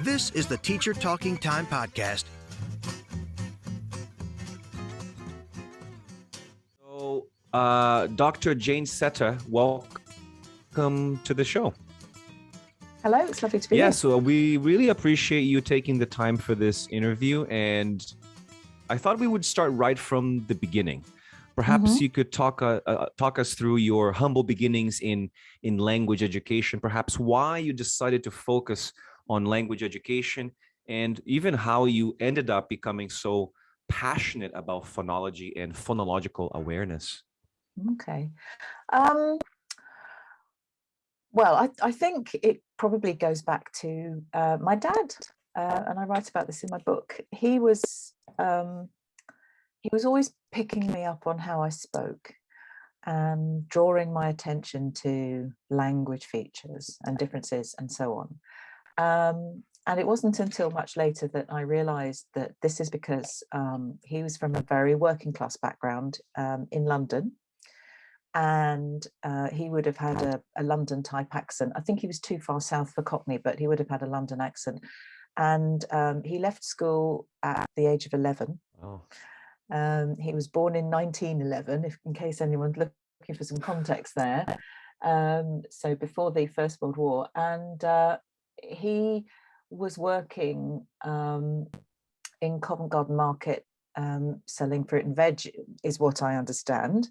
This is the Teacher Talking Time podcast. So, Dr. Jane Setter, welcome to the show. Hello, it's lovely to be here. Yeah, so we really appreciate you taking the time for this interview, and I thought we would start right from the beginning. Perhaps you could talk us through your humble beginnings in language education, perhaps why you decided to focus on language education, and even how you ended up becoming so passionate about phonology and phonological awareness. Okay. Well, I think it probably goes back to my dad, and I write about this in my book. He was always picking me up on how I spoke and drawing my attention to language features and differences and so on. And it wasn't until much later that I realized that this is because he was from a very working class background in London. And he would have had a London type accent. I think he was too far south for Cockney, but he would have had a London accent. And he left school at the age of 11. Oh. He was born in 1911, in case anyone's looking for some context there. So before the First World War. And he was working in Covent Garden Market, selling fruit and veg, is what I understand.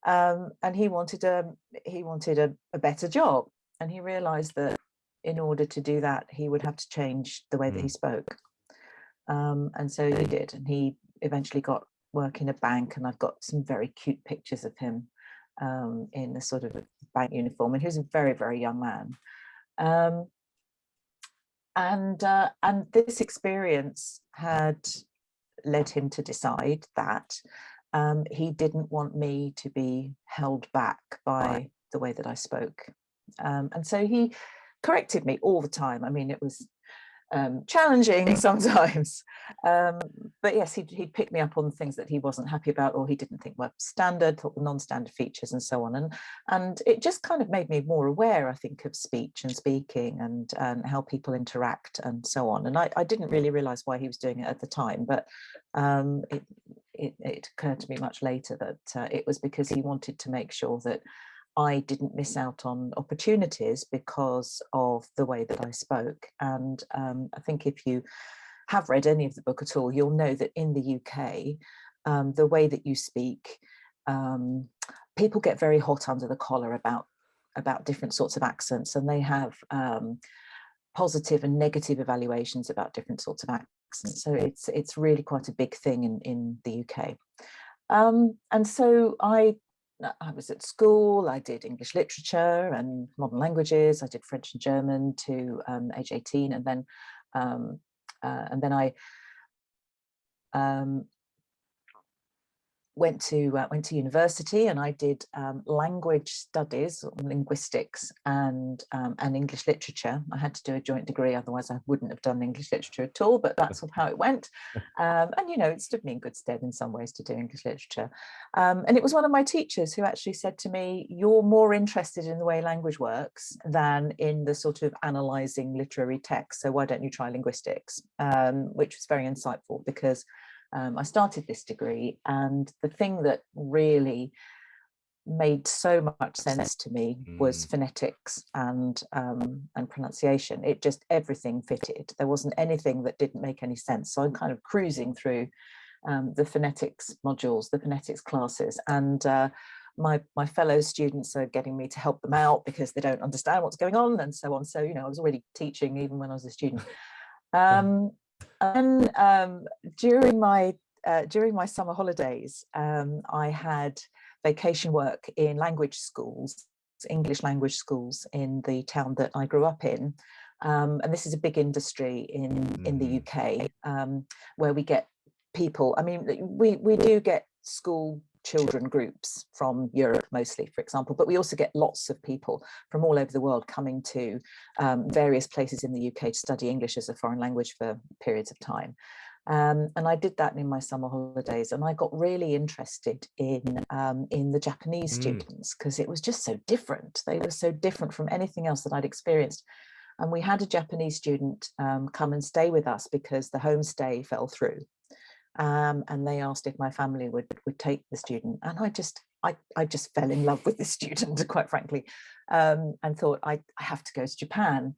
And he wanted a better job, and he realized that in order to do that he would have to change the way that he spoke, and so he did, and he eventually got work in a bank, and I've got some very cute pictures of him in a sort of bank uniform, and he was a very, very young man, and this experience had led him to decide that he didn't want me to be held back by the way that I spoke. And so he corrected me all the time. I mean, it was challenging sometimes. But yes, he'd pick me up on things that he wasn't happy about, or he didn't think were standard, thought were non-standard features and so on. And it just kind of made me more aware, I think, of speech and speaking and how people interact and so on. And I didn't really realize why he was doing it at the time, but it occurred to me much later that it was because he wanted to make sure that I didn't miss out on opportunities because of the way that I spoke. And I think if you have read any of the book at all, you'll know that in the UK, the way that you speak, people get very hot under the collar about different sorts of accents, and they have positive and negative evaluations about different sorts of accents. So it's really quite a big thing in the UK. And so I was at school, I did English literature and modern languages, I did French and German to age 18, and then I went to university, and I did language studies, linguistics, and English literature. I had to do a joint degree, otherwise I wouldn't have done English literature at all, but that's how it went. And it stood me in good stead in some ways to do English literature. And it was one of my teachers who actually said to me, "You're more interested in the way language works than in the sort of analysing literary text, so why don't you try linguistics?" Which was very insightful, because I started this degree, and the thing that really made so much sense to me was phonetics and pronunciation. It just, everything fitted. There wasn't anything that didn't make any sense. So I'm kind of cruising through the phonetics modules, the phonetics classes, and my fellow students are getting me to help them out because they don't understand what's going on and so on. So I was already teaching even when I was a student. And during my summer holidays, I had vacation work in language schools, English language schools in the town that I grew up in. And this is a big industry in the UK, where we get people. I mean, we do get school children groups from Europe mostly, for example, but we also get lots of people from all over the world coming to various places in the UK to study English as a foreign language for periods of time. And I did that in my summer holidays, and I got really interested in the Japanese students, because it was just so different. They were so different from anything else that I'd experienced. And we had a Japanese student come and stay with us because the homestay fell through. And they asked if my family would take the student. And I just fell in love with the student, quite frankly, and thought I have to go to Japan.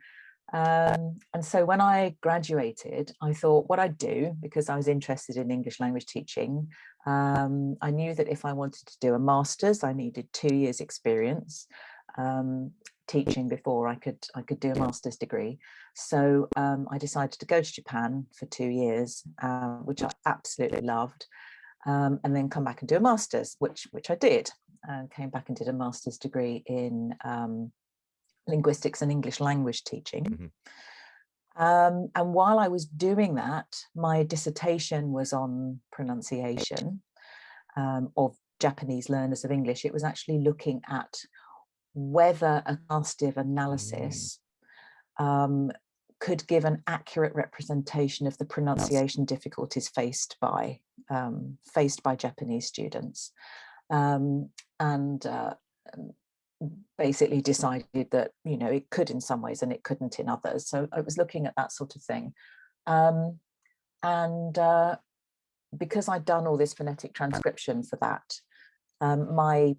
And so when I graduated, I thought what I'd do, because I was interested in English language teaching, I knew that if I wanted to do a master's, I needed 2 years experience teaching before I could do a master's degree. So I decided to go to Japan for 2 years, which I absolutely loved, and then come back and do a master's, which I did, and came back and did a master's degree in linguistics and English language teaching. And while I was doing that, my dissertation was on pronunciation of Japanese learners of English. It was actually looking at whether a quantitative analysis could give an accurate representation of the pronunciation difficulties faced by Japanese students, and basically decided that, you know, it could in some ways and it couldn't in others. So I was looking at that sort of thing, and because I'd done all this phonetic transcription for that, my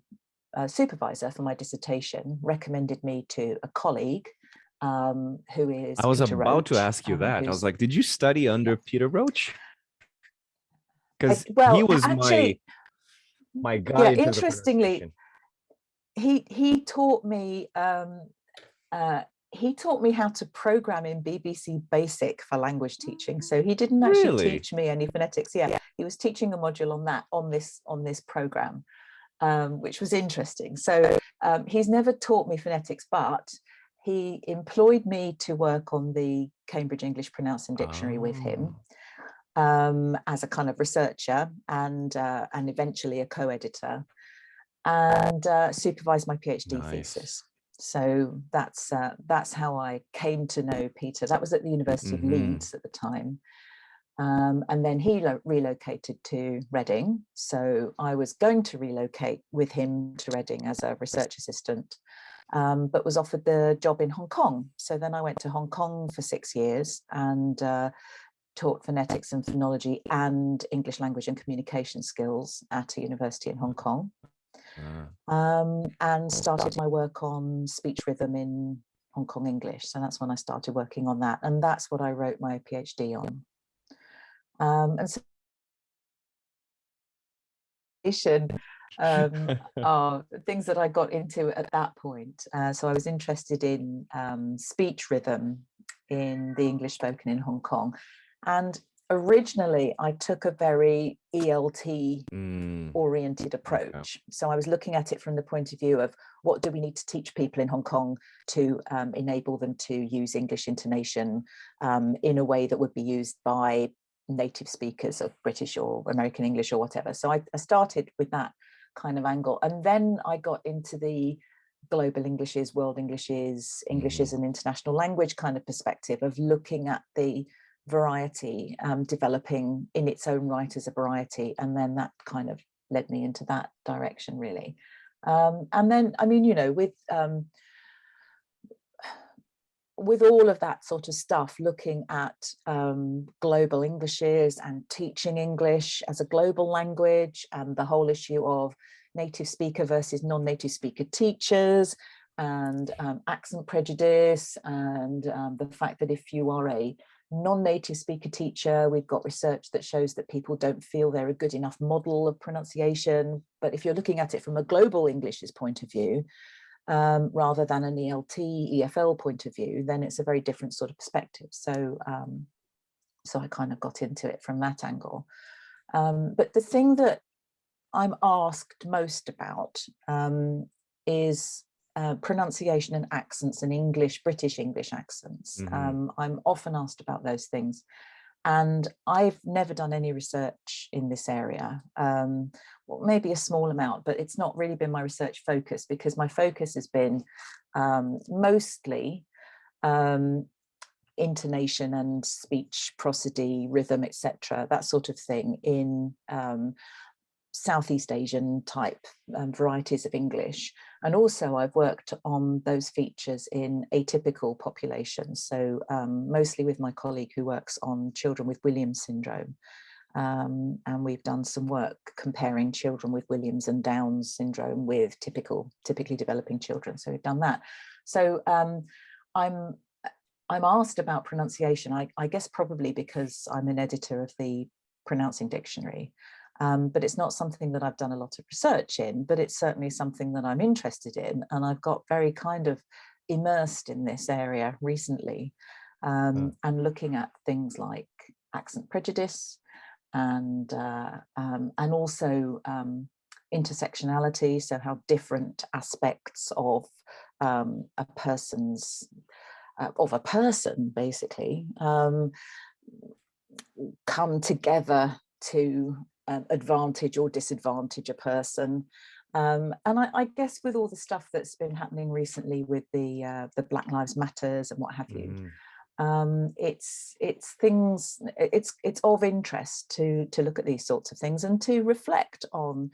supervisor for my dissertation recommended me to a colleague who is I was Peter about Roach, to ask you that. I was like, did you study under Peter Roach? Because well, he was actually, my guy yeah, in terms of interestingly, pronunciation. he taught me how to program in BBC Basic for language teaching. So he didn't actually teach me any phonetics. Yeah, he was teaching a module on that on this program, which was interesting. So he's never taught me phonetics, but he employed me to work on the Cambridge English Pronouncing Dictionary with him, as a kind of researcher and eventually a co-editor, and supervised my PhD thesis. So that's how I came to know Peter. That was at the University of Leeds at the time. And then he relocated to Reading. So I was going to relocate with him to Reading as a research assistant, but was offered the job in Hong Kong. So then I went to Hong Kong for 6 years and taught phonetics and phonology and English language and communication skills at a university in Hong Kong. And started my work on speech rhythm in Hong Kong English. So that's when I started working on that. And that's what I wrote my PhD on. And so are things that I got into at that point. So I was interested in speech rhythm in the English spoken in Hong Kong. And originally I took a very ELT oriented approach. So I was looking at it from the point of view of what do we need to teach people in Hong Kong to enable them to use English intonation in a way that would be used by native speakers of British or American English or whatever. So I started with that kind of angle, and then I got into the global Englishes, world Englishes, English as an international language kind of perspective of looking at the variety developing in its own right as a variety, and then that kind of led me into that direction really. And then, I mean, you know, with all of that sort of stuff, looking at global Englishes and teaching English as a global language, and the whole issue of native speaker versus non-native speaker teachers, and accent prejudice, and the fact that if you are a non-native speaker teacher, we've got research that shows that people don't feel they're a good enough model of pronunciation. But if you're looking at it from a global English's point of view, rather than an ELT, EFL point of view, then it's a very different sort of perspective. So, so I kind of got into it from that angle. But the thing that I'm asked most about is pronunciation and accents and English, British English accents. I'm often asked about those things. And I've never done any research in this area, well, maybe a small amount, but it's not really been my research focus, because my focus has been mostly intonation and speech, prosody, rhythm, etc., that sort of thing in Southeast Asian type varieties of English. And also I've worked on those features in atypical populations. So mostly with my colleague who works on children with Williams syndrome. And we've done some work comparing children with Williams and Downs syndrome with typically developing children. So we've done that. So I'm asked about pronunciation, I guess probably because I'm an editor of the Pronouncing Dictionary. But it's not something that I've done a lot of research in, but it's certainly something that I'm interested in. And I've got very kind of immersed in this area recently, and looking at things like accent prejudice and also intersectionality. So how different aspects of a person basically come together to advantage or disadvantage a person. And I guess with all the stuff that's been happening recently with the Black Lives Matters and what have you, it's of interest to look at these sorts of things and to reflect on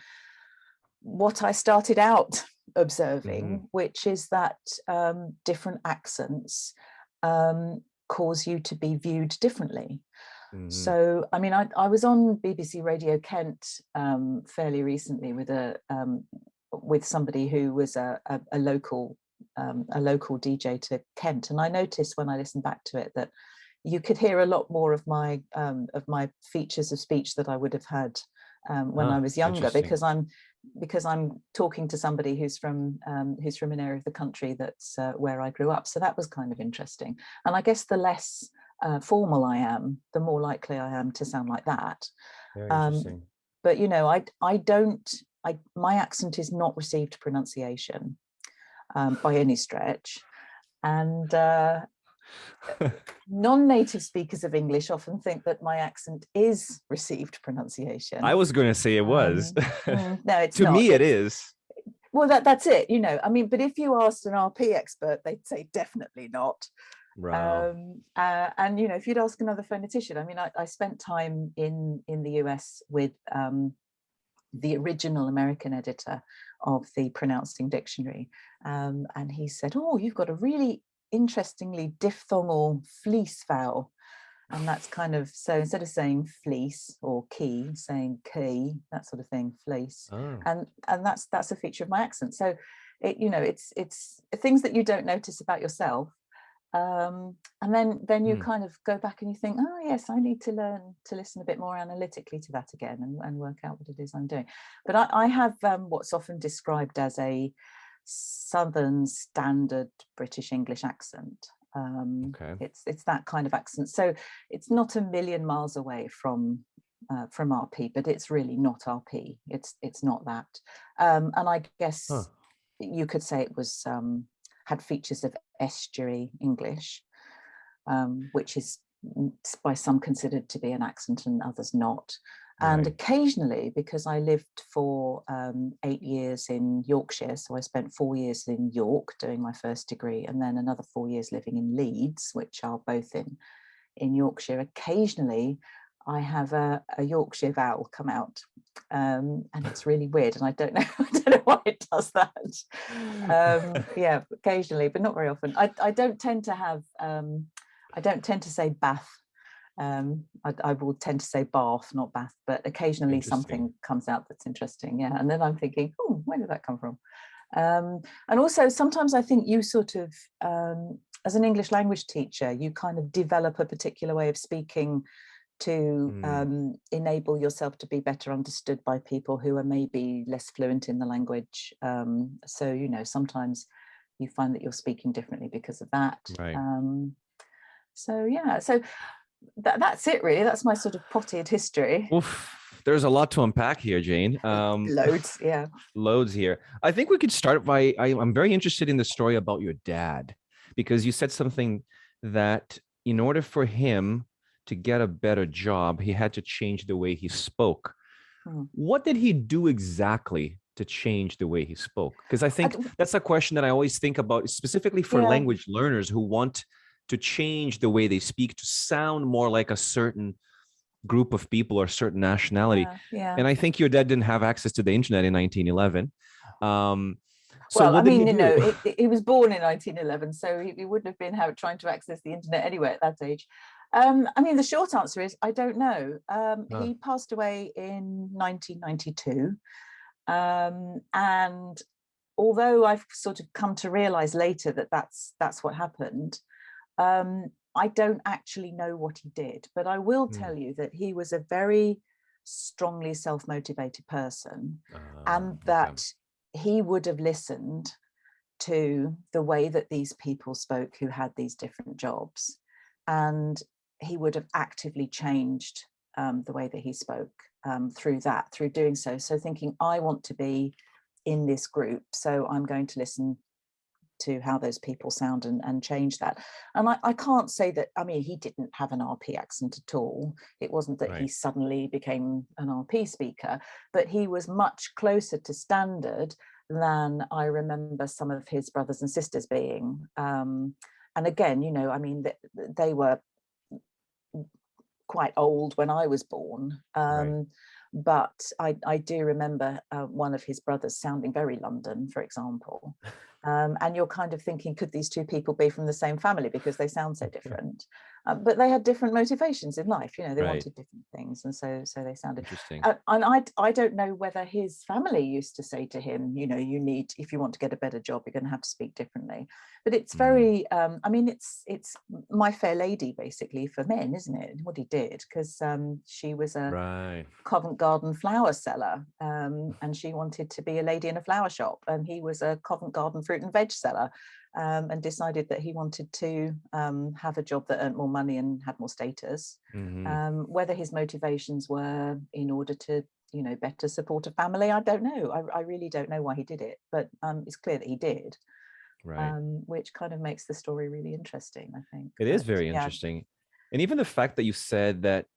what I started out observing, which is that different accents cause you to be viewed differently. So, I mean, I was on BBC Radio Kent fairly recently with somebody who was a local DJ to Kent, and I noticed when I listened back to it that you could hear a lot more of my features of speech that I would have had when I was younger, because I'm talking to somebody who's from an area of the country that's where I grew up. So that was kind of interesting. And I guess the less formal I am, the more likely I am to sound like that. Very interesting. But you know, my accent is not received pronunciation by any stretch, and non-native speakers of English often think that my accent is received pronunciation. I was going to say it was. No, it's to not. me, it is. Well, that's it. You know, I mean, but if you asked an RP expert, they'd say definitely not. Wow. And you know, if you'd ask another phonetician, I mean, I spent time in the US with the original American editor of the Pronouncing Dictionary, and he said, "Oh, you've got a really interestingly diphthongal fleece vowel," and that's kind of, so instead of saying fleece or key, saying key, that sort of thing, fleece, and that's a feature of my accent. So it, you know, it's things that you don't notice about yourself. And then you kind of go back and you think, oh yes, I need to learn to listen a bit more analytically to that again and work out what it is I'm doing. But I have what's often described as a Southern standard British English accent. It's that kind of accent. So it's not a million miles away from RP, but it's really not RP. It's not that. And I guess you could say it was had features of estuary English, which is by some considered to be an accent and others not. And occasionally, because I lived for 8 years in Yorkshire, so I spent 4 years in York doing my first degree, and then another 4 years living in Leeds, which are both in Yorkshire. Occasionally, I have a Yorkshire vowel come out, and it's really weird, and I don't know why it does that. Yeah, occasionally, but not very often. I don't tend to have. I don't tend to say Bath. I will tend to say Bath, not Bath, but occasionally something comes out that's interesting. Yeah, and then I'm thinking, oh, where did that come from? And also sometimes I think you sort of, as an English language teacher, you kind of develop a particular way of speaking to enable yourself to be better understood by people who are maybe less fluent in the language. So, you know, sometimes you find that you're speaking differently because of that. Right. So, yeah, so that's it, really. That's my sort of potted history. Oof. There's a lot to unpack here, Jane. Loads, yeah. Loads here. I think we could start by, I'm very interested in the story about your dad, because you said something that in order for him to get a better job, he had to change the way he spoke. What did he do exactly to change the way he spoke? Because I think that's a question that I always think about, specifically for language learners who want to change the way they speak to sound more like a certain group of people or a certain nationality. Yeah. And I think your dad didn't have access to the internet in 1911. So Well, what I did he mean, you know, do? he was born in 1911, so he wouldn't have been trying to access the internet anyway at that age. I mean, the short answer is I don't know. He passed away in 1992. And although I've sort of come to realize later that that's what happened, I don't actually know what he did. But I will tell you that he was a very strongly self-motivated person, and that he would have listened to the way that these people spoke who had these different jobs, and he would have actively changed the way that he spoke through doing so. So thinking, I want to be in this group, so I'm going to listen to how those people sound and change that. And I can't say that, I mean, he didn't have an RP accent at all. It wasn't that he suddenly became an RP speaker, but he was much closer to standard than I remember some of his brothers and sisters being. And again, you know, I mean, they were quite old when I was born. But I do remember one of his brothers sounding very London, for example. And you're kind of thinking, could these two people be from the same family because they sound so different? But they had different motivations in life. You know, they wanted different things, and so they sounded interesting. And I don't know whether his family used to say to him, you know, you need, if you want to get a better job, you're going to have to speak differently. But it's very, I mean, it's My Fair Lady basically for men, isn't it? What he did, because she was a Covent Garden flower seller, and she wanted to be a lady in a flower shop, and he was a Covent Garden fruit and veg seller, and decided that he wanted to have a job that earned more money and had more status. Whether his motivations were in order to, you know, better support a family, I don't know. I really don't know why he did it, but it's clear that he did. Which kind of makes the story really interesting, I think. It is very interesting. And even the fact that you said that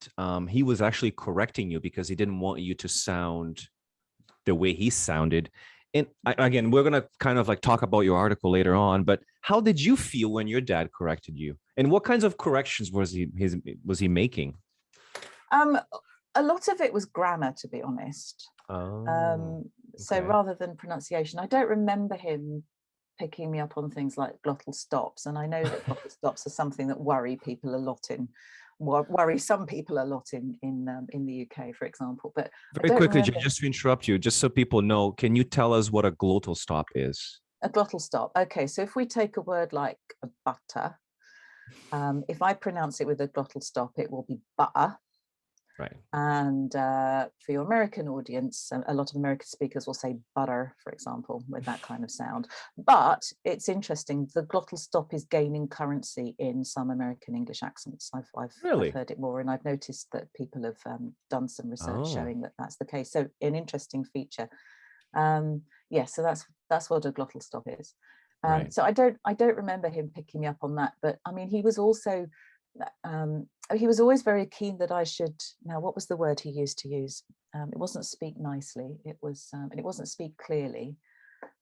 he was actually correcting you because he didn't want you to sound the way he sounded. And again, we're going to kind of like talk about your article later on, but how did you feel when your dad corrected you? And what kinds of corrections was he making? A lot of it was grammar, to be honest. So rather than pronunciation, I don't remember him picking me up on things like glottal stops. And I know that glottal stops are something that worry some people a lot in the UK, for example. But very quickly, just to interrupt you, just so people know, can you tell us what a glottal stop is? A glottal stop. Okay, so if we take a word like butter, if I pronounce it with a glottal stop, it will be butter. And for your American audience, a lot of American speakers will say butter, for example, with that kind of sound. But it's interesting, the glottal stop is gaining currency in some American English accents. I've heard it more, and I've noticed that people have done some research showing that that's the case. So an interesting feature. So that's what a glottal stop is. So I don't remember him picking me up on that, but I mean, he was always very keen that I should. Now, what was the word he used to use? It wasn't speak nicely. It was, and it wasn't speak clearly.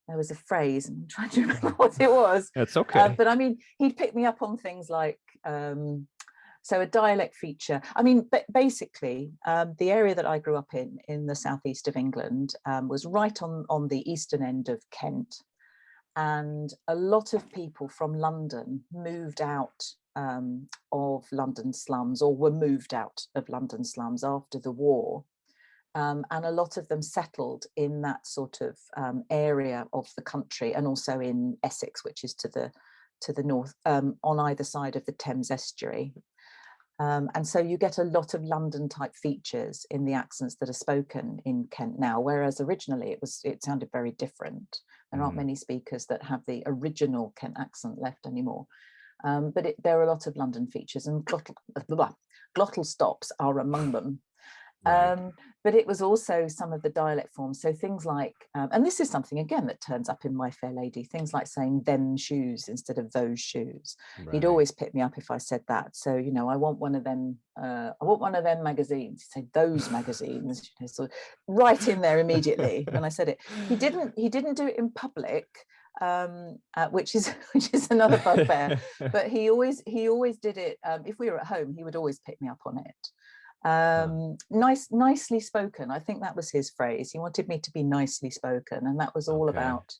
There was a phrase, and I'm trying to remember what it was. That's okay. But I mean, he'd pick me up on things like, so a dialect feature. I mean, basically, the area that I grew up in the southeast of England, was right on the eastern end of Kent. And a lot of people from London moved out of London slums, or were moved out of London slums after the war. And a lot of them settled in that sort of area of the country, and also in Essex, which is to the north, on either side of the Thames estuary. And so you get a lot of London type features in the accents that are spoken in Kent now, whereas originally it sounded very different. There aren't many speakers that have the original Kent accent left anymore. But there are a lot of London features, and glottal stops are among them. But it was also some of the dialect forms. So things like, and this is something again that turns up in My Fair Lady, things like saying them shoes instead of those shoes. He'd always pick me up if I said that. So, you know, I want one of them magazines. He'd say those magazines, you know, so right in there immediately when I said it. He didn't do it in public. Which is another bugbear, but he always did it. If we were at home, he would always pick me up on it. Nicely spoken. I think that was his phrase. He wanted me to be nicely spoken, and that was all about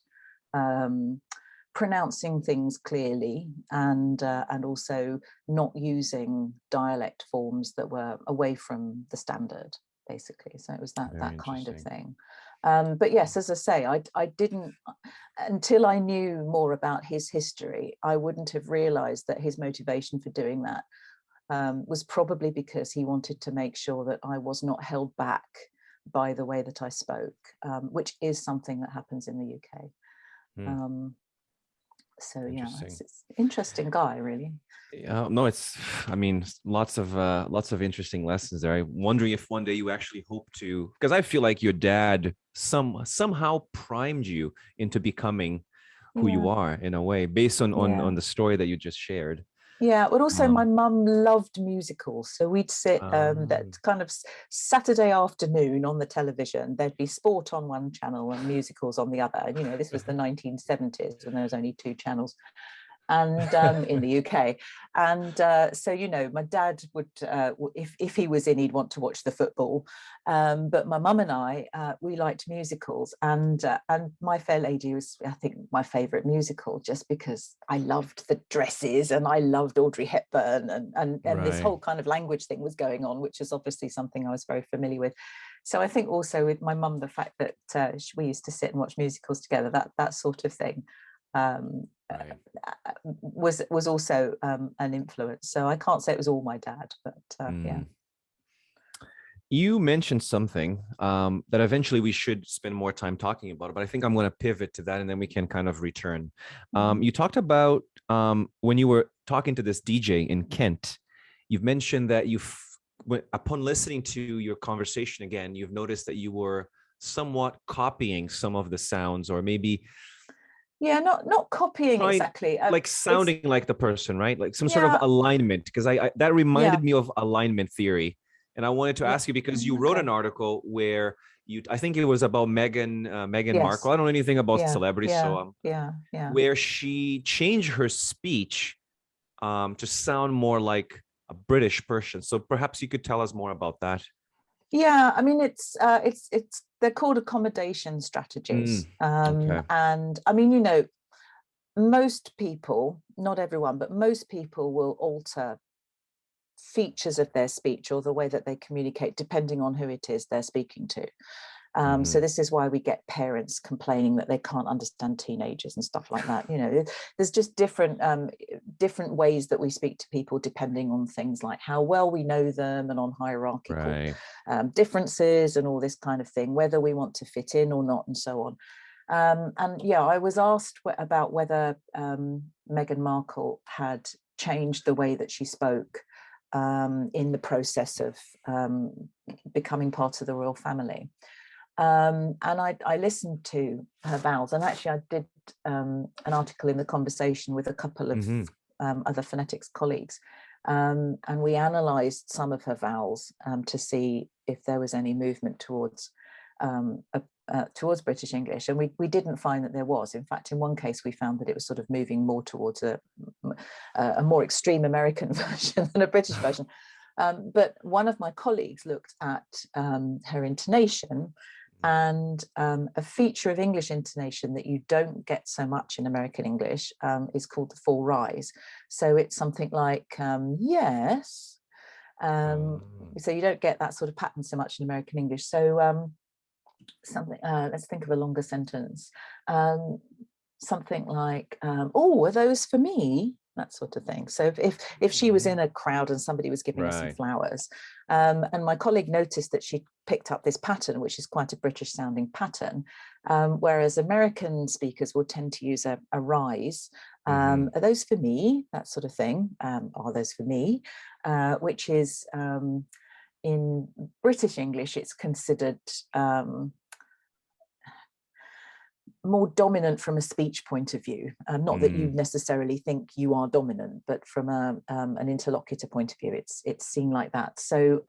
pronouncing things clearly, and also not using dialect forms that were away from the standard, basically. So it was that kind of thing. But yes, as I say, I didn't, until I knew more about his history, I wouldn't have realized that his motivation for doing that was probably because he wanted to make sure that I was not held back by the way that I spoke, which is something that happens in the UK. So yeah, it's an interesting guy, really. No, I mean, lots of interesting lessons there. I'm wondering if one day you actually hope to, because I feel like your dad somehow primed you into becoming who you are, in a way, based on the story that you just shared. Yeah, but also my mum loved musicals, so we'd sit that kind of Saturday afternoon on the television. There'd be sport on one channel and musicals on the other. And you know, this was the 1970s when there was only 2 channels, and in the UK. And so, you know, my dad would, if he was in, he'd want to watch the football. But my mum and I, we liked musicals. And My Fair Lady was, I think, my favourite musical, just because I loved the dresses and I loved Audrey Hepburn, and this whole kind of language thing was going on, which is obviously something I was very familiar with. So I think also with my mum, the fact that we used to sit and watch musicals together, that sort of thing, was also an influence. So I can't say it was all my dad, but yeah. You mentioned something that eventually we should spend more time talking about, but I think I'm going to pivot to that and then we can kind of return. You talked about when you were talking to this DJ in Kent, you've mentioned that upon listening to your conversation again, you've noticed that you were somewhat copying some of the sounds, or maybe not copying exactly, like sounding like the person, right? Like some sort of alignment, because I that reminded me of alignment theory. And I wanted to ask you, because you wrote an article where I think it was about Meghan Markle. I don't know anything about celebrities, where she changed her speech to sound more like a British person. So perhaps you could tell us more about that. Yeah, I mean, it's they're called accommodation strategies. And I mean, you know, most people, not everyone, but most people will alter features of their speech or the way that they communicate depending on who it is they're speaking to. So this is why we get parents complaining that they can't understand teenagers and stuff like that. You know, there's just different ways that we speak to people depending on things like how well we know them, and on hierarchical differences and all this kind of thing, whether we want to fit in or not, and so on. And yeah, I was asked about whether Meghan Markle had changed the way that she spoke in the process of becoming part of the royal family. And I listened to her vowels, and actually I did an article in The Conversation with a couple of other phonetics colleagues, and we analysed some of her vowels to see if there was any movement towards British English, and we didn't find that there was. In fact, in one case we found that it was sort of moving more towards a more extreme American version than a British version. But one of my colleagues looked at her intonation, and a feature of English intonation that you don't get so much in American English is called the full rise. So it's something like yes. So you don't get that sort of pattern so much in American English. So something, let's think of a longer sentence. Something like, oh, are those for me? That sort of thing. So if she was in a crowd and somebody was giving her some flowers, and my colleague noticed that she picked up this pattern, which is quite a British sounding pattern, whereas American speakers will tend to use a rise. Are those for me? That sort of thing. Are those for me? Which is in British English, it's considered more dominant from a speech point of view. Not that you necessarily think you are dominant, but from an interlocutor point of view, it's seen like that. So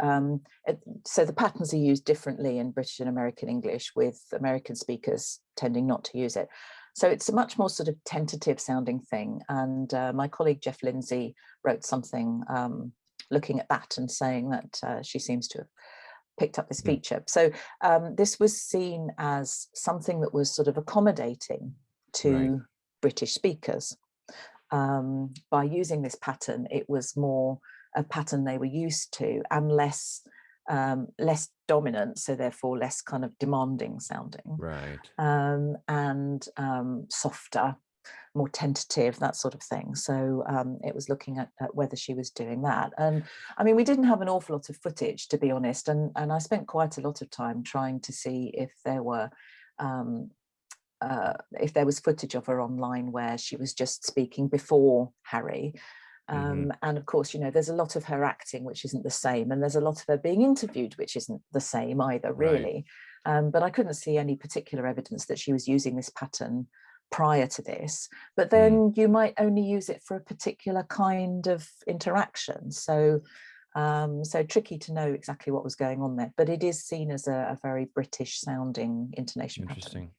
so the patterns are used differently in British and American English, with American speakers tending not to use it. So it's a much more sort of tentative sounding thing. And my colleague Jeff Lindsay wrote something looking at that and saying that she seems to have picked up this feature. So this was seen as something that was sort of accommodating to British speakers. By using this pattern, it was more a pattern they were used to and less dominant, so therefore less kind of demanding sounding, and softer, more tentative, that sort of thing. So it was looking at whether she was doing that. And I mean, we didn't have an awful lot of footage, to be honest, and I spent quite a lot of time trying to see if there were if there was footage of her online where she was just speaking before Harry. And of course, you know, there's a lot of her acting which isn't the same, and there's a lot of her being interviewed which isn't the same either, really. But I couldn't see any particular evidence that she was using this pattern prior to this. But then you might only use it for a particular kind of interaction. So so tricky to know exactly what was going on there. But it is seen as a very British sounding intonation pattern.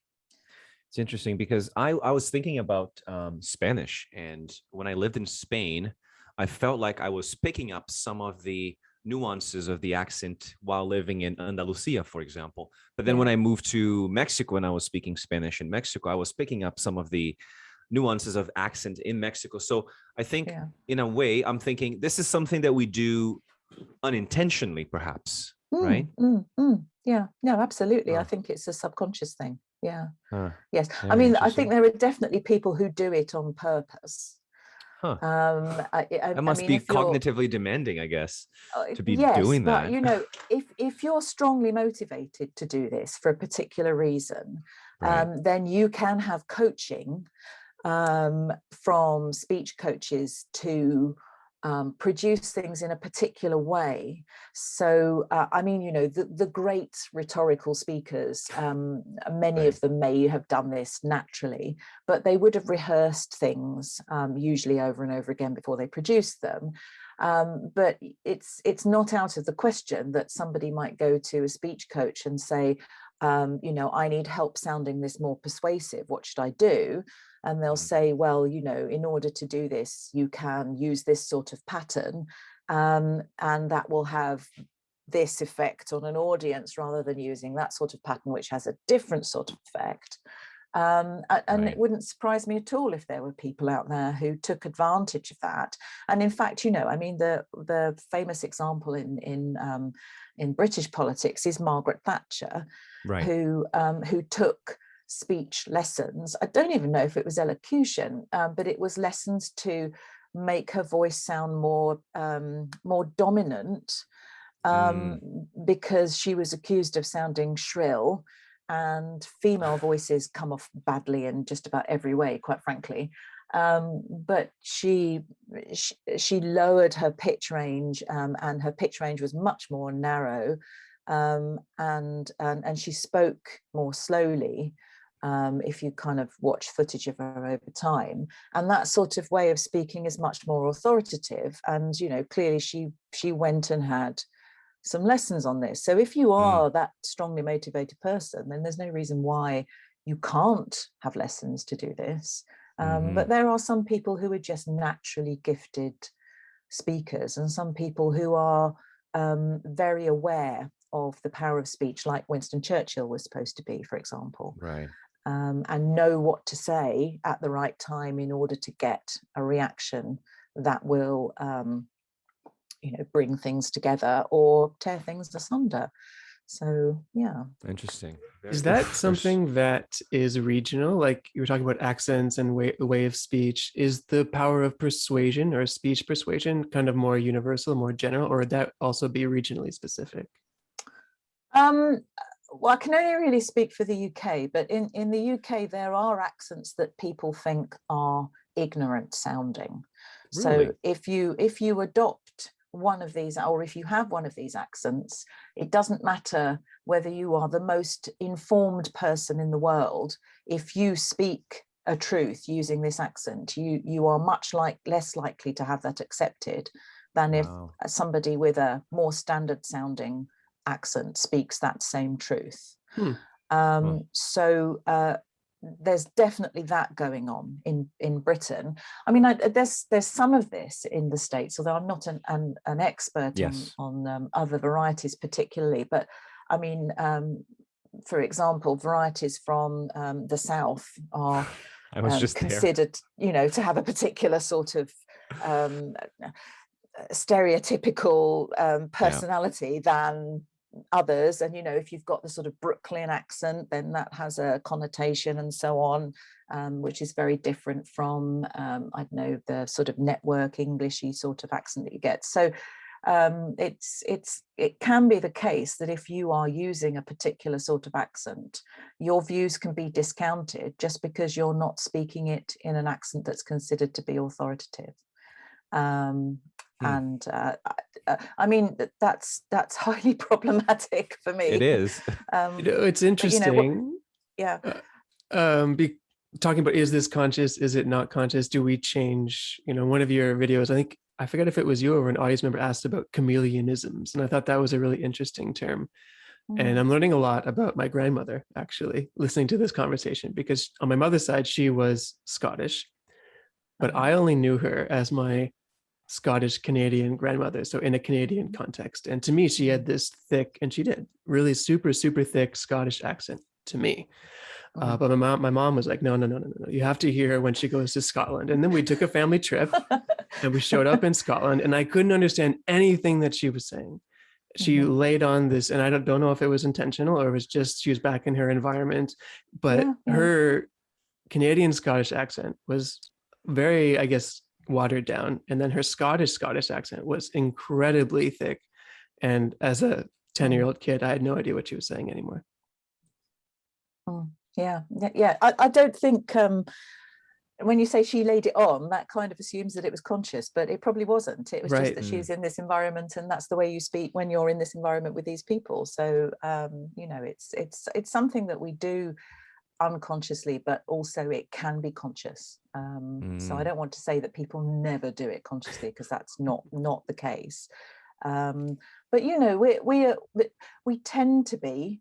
It's interesting because I was thinking about Spanish, and when I lived in Spain, I felt like I was picking up some of the nuances of the accent while living in Andalusia, for example. But then when I moved to Mexico and I was speaking Spanish in Mexico, I was picking up some of the nuances of accent in Mexico. So I think in a way, I'm thinking this is something that we do unintentionally, perhaps, right? Yeah, no, absolutely. I think it's a subconscious thing. Yes. I mean, I think there are definitely people who do it on purpose. That must be cognitively demanding, I guess, to be yes, doing that. But you know, if you're strongly motivated to do this for a particular reason, then you can have coaching from speech coaches to produce things in a particular way. So, I mean, you know, the great rhetorical speakers, many of them may have done this naturally, but they would have rehearsed things usually over and over again before they produced them. But it's not out of the question that somebody might go to a speech coach and say, you know, I need help sounding this more persuasive. What should I do? And they'll say, well, you know, in order to do this, you can use this sort of pattern, and that will have this effect on an audience rather than using that sort of pattern, which has a different sort of effect. And it wouldn't surprise me at all if there were people out there who took advantage of that. And in fact, you know, I mean, the famous example in British politics is Margaret Thatcher, who took speech lessons. I don't even know if it was elocution, but it was lessons to make her voice sound more dominant, because she was accused of sounding shrill, and female voices come off badly in just about every way, quite frankly. But she lowered her pitch range, and her pitch range was much more narrow, and she spoke more slowly. If you kind of watch footage of her over time, and that sort of way of speaking is much more authoritative. And you know, clearly she went and had some lessons on this. So if you are that strongly motivated person, then there's no reason why you can't have lessons to do this. But there are some people who are just naturally gifted speakers, and some people who are very aware of the power of speech, like Winston Churchill was supposed to be, for example. And know what to say at the right time in order to get a reaction that will, you know, bring things together or tear things asunder. So, yeah. Interesting. Is that something that is regional? Like you were talking about accents and the way of speech. Is the power of persuasion or speech persuasion kind of more universal, more general, or would that also be regionally specific? Well, I can only really speak for the UK, but in the UK, there are accents that people think are ignorant sounding. Really? So if you adopt one of these, or if you have one of these accents, it doesn't matter whether you are the most informed person in the world. If you speak a truth using this accent, you are much less likely to have that accepted than if somebody with a more standard sounding accent speaks that same truth. So there's definitely that going on in Britain. I mean, there's some of this in the States, although I'm not an expert on other varieties particularly. But I mean, for example, varieties from the South are considered, you know, to have a particular sort of stereotypical personality than others. And, you know, if you've got the sort of Brooklyn accent, then that has a connotation and so on, which is very different from, I don't know, the sort of network Englishy sort of accent that you get. So it can be the case that if you are using a particular sort of accent, your views can be discounted just because you're not speaking it in an accent that's considered to be authoritative. And I mean, that's highly problematic for me. It is. It's interesting. Talking about, is this conscious? Is it not conscious? Do we change? You know, one of your videos, I forget if it was you or an audience member, asked about chameleonisms, and I thought that was a really interesting term. And I'm learning a lot about my grandmother, actually, listening to this conversation, because on my mother's side, she was Scottish, but I only knew her as my Scottish Canadian grandmother, so in a Canadian context. And to me, she had this thick, and she did really super, super thick Scottish accent to me. But my mom was like, no, you have to hear her when she goes to Scotland. And then we took a family trip and we showed up in Scotland, and I couldn't understand anything that she was saying. She laid on this, and I don't know if it was intentional or it was just she was back in her environment, but her Canadian Scottish accent was very, I guess, watered down. And then her Scottish accent was incredibly thick. And as a 10-year-old kid, I had no idea what she was saying anymore. Yeah. I don't think when you say she laid it on, that kind of assumes that it was conscious, but it probably wasn't. It was just that she was in this environment, and that's the way you speak when you're in this environment with these people. So you know, it's something that we do unconsciously, but also it can be conscious. So I don't want to say that people never do it consciously, because that's not the case. But you know, we tend to be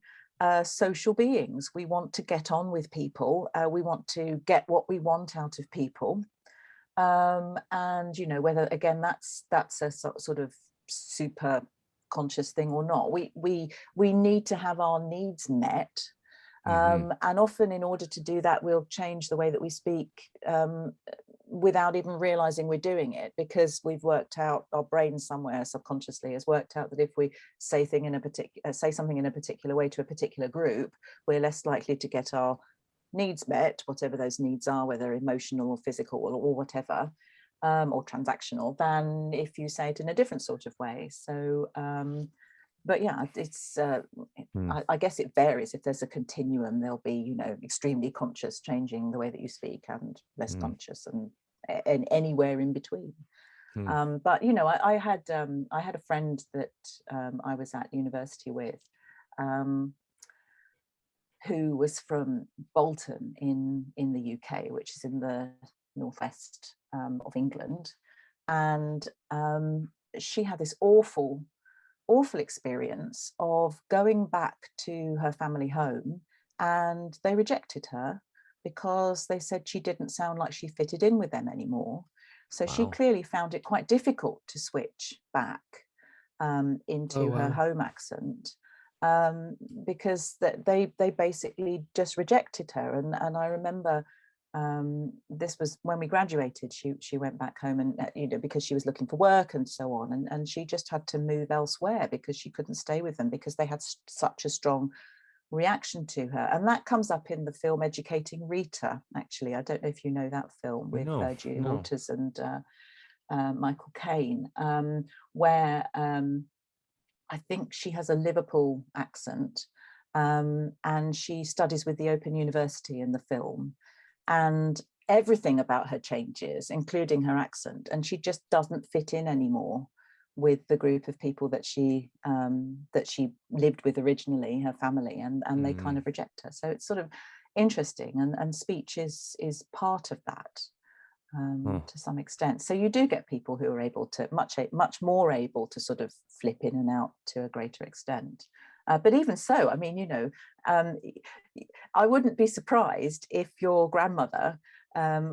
social beings. We want to get on with people. We want to get what we want out of people. And you know, whether again that's a sort of super conscious thing or not, we need to have our needs met. And often in order to do that, we'll change the way that we speak without even realizing we're doing it, because we've worked out, our brain somewhere subconsciously has worked out that if we say something in a particular way to a particular group, we're less likely to get our needs met, whatever those needs are, whether emotional or physical or whatever, or transactional, than if you say it in a different sort of way. So but yeah, it's I guess it varies. If there's a continuum, there'll be, you know, extremely conscious, changing the way that you speak, and less conscious, and anywhere in between. But you know, I had a friend that I was at university with, who was from Bolton in the UK, which is in the northwest of England, and she had this awful experience of going back to her family home, and they rejected her because they said she didn't sound like she fitted in with them anymore. So she clearly found it quite difficult to switch back into her home accent, because they basically just rejected her. And I remember this was when we graduated. She went back home, and you know, because she was looking for work and so on, and she just had to move elsewhere because she couldn't stay with them, because they had such a strong reaction to her. And that comes up in the film Educating Rita, actually. I don't know if you know that film with Julia Walters and Michael Caine, where I think she has a Liverpool accent, and she studies with the Open University in the film. And everything about her changes, including her accent, and she just doesn't fit in anymore with the group of people that she lived with originally, her family, and they kind of reject her. So it's sort of interesting, and speech is part of that to some extent. So you do get people who are able to much more able to sort of flip in and out to a greater extent. But even so, I mean, I wouldn't be surprised if your grandmother,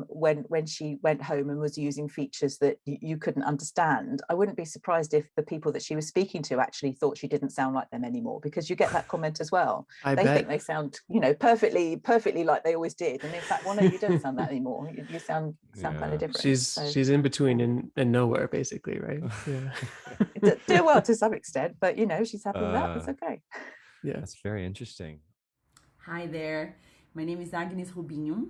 when she went home and was using features that you couldn't understand, I wouldn't be surprised if the people that she was speaking to actually thought she didn't sound like them anymore, because you get that comment as well. They think they sound, perfectly like they always did, and in fact, well, no, you don't sound that anymore. You sound kind of different. She's in between and nowhere, basically, right? Yeah. Do well to some extent, but she's happy with that. That's okay. Yeah, that's very interesting. Hi there, my name is Agnes Rubinho.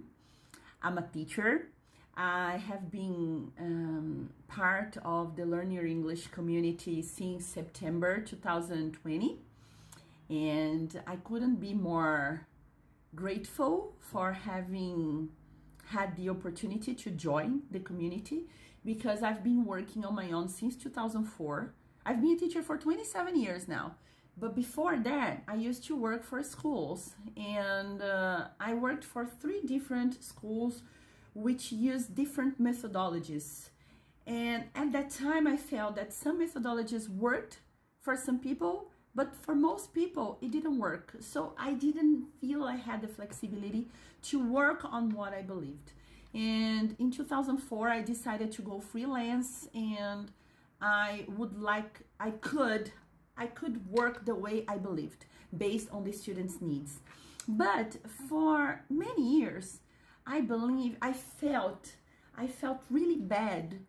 I'm a teacher. I have been part of the Learn Your English community since September 2020, and I couldn't be more grateful for having had the opportunity to join the community, because I've been working on my own since 2004. I've been a teacher for 27 years now. But before that, I used to work for schools, and I worked for 3 different schools which use different methodologies. And at that time, I felt that some methodologies worked for some people, but for most people, it didn't work. So I didn't feel I had the flexibility to work on what I believed. And in 2004, I decided to go freelance, and I could work the way I believed based on the students' needs. But for many years, I felt really bad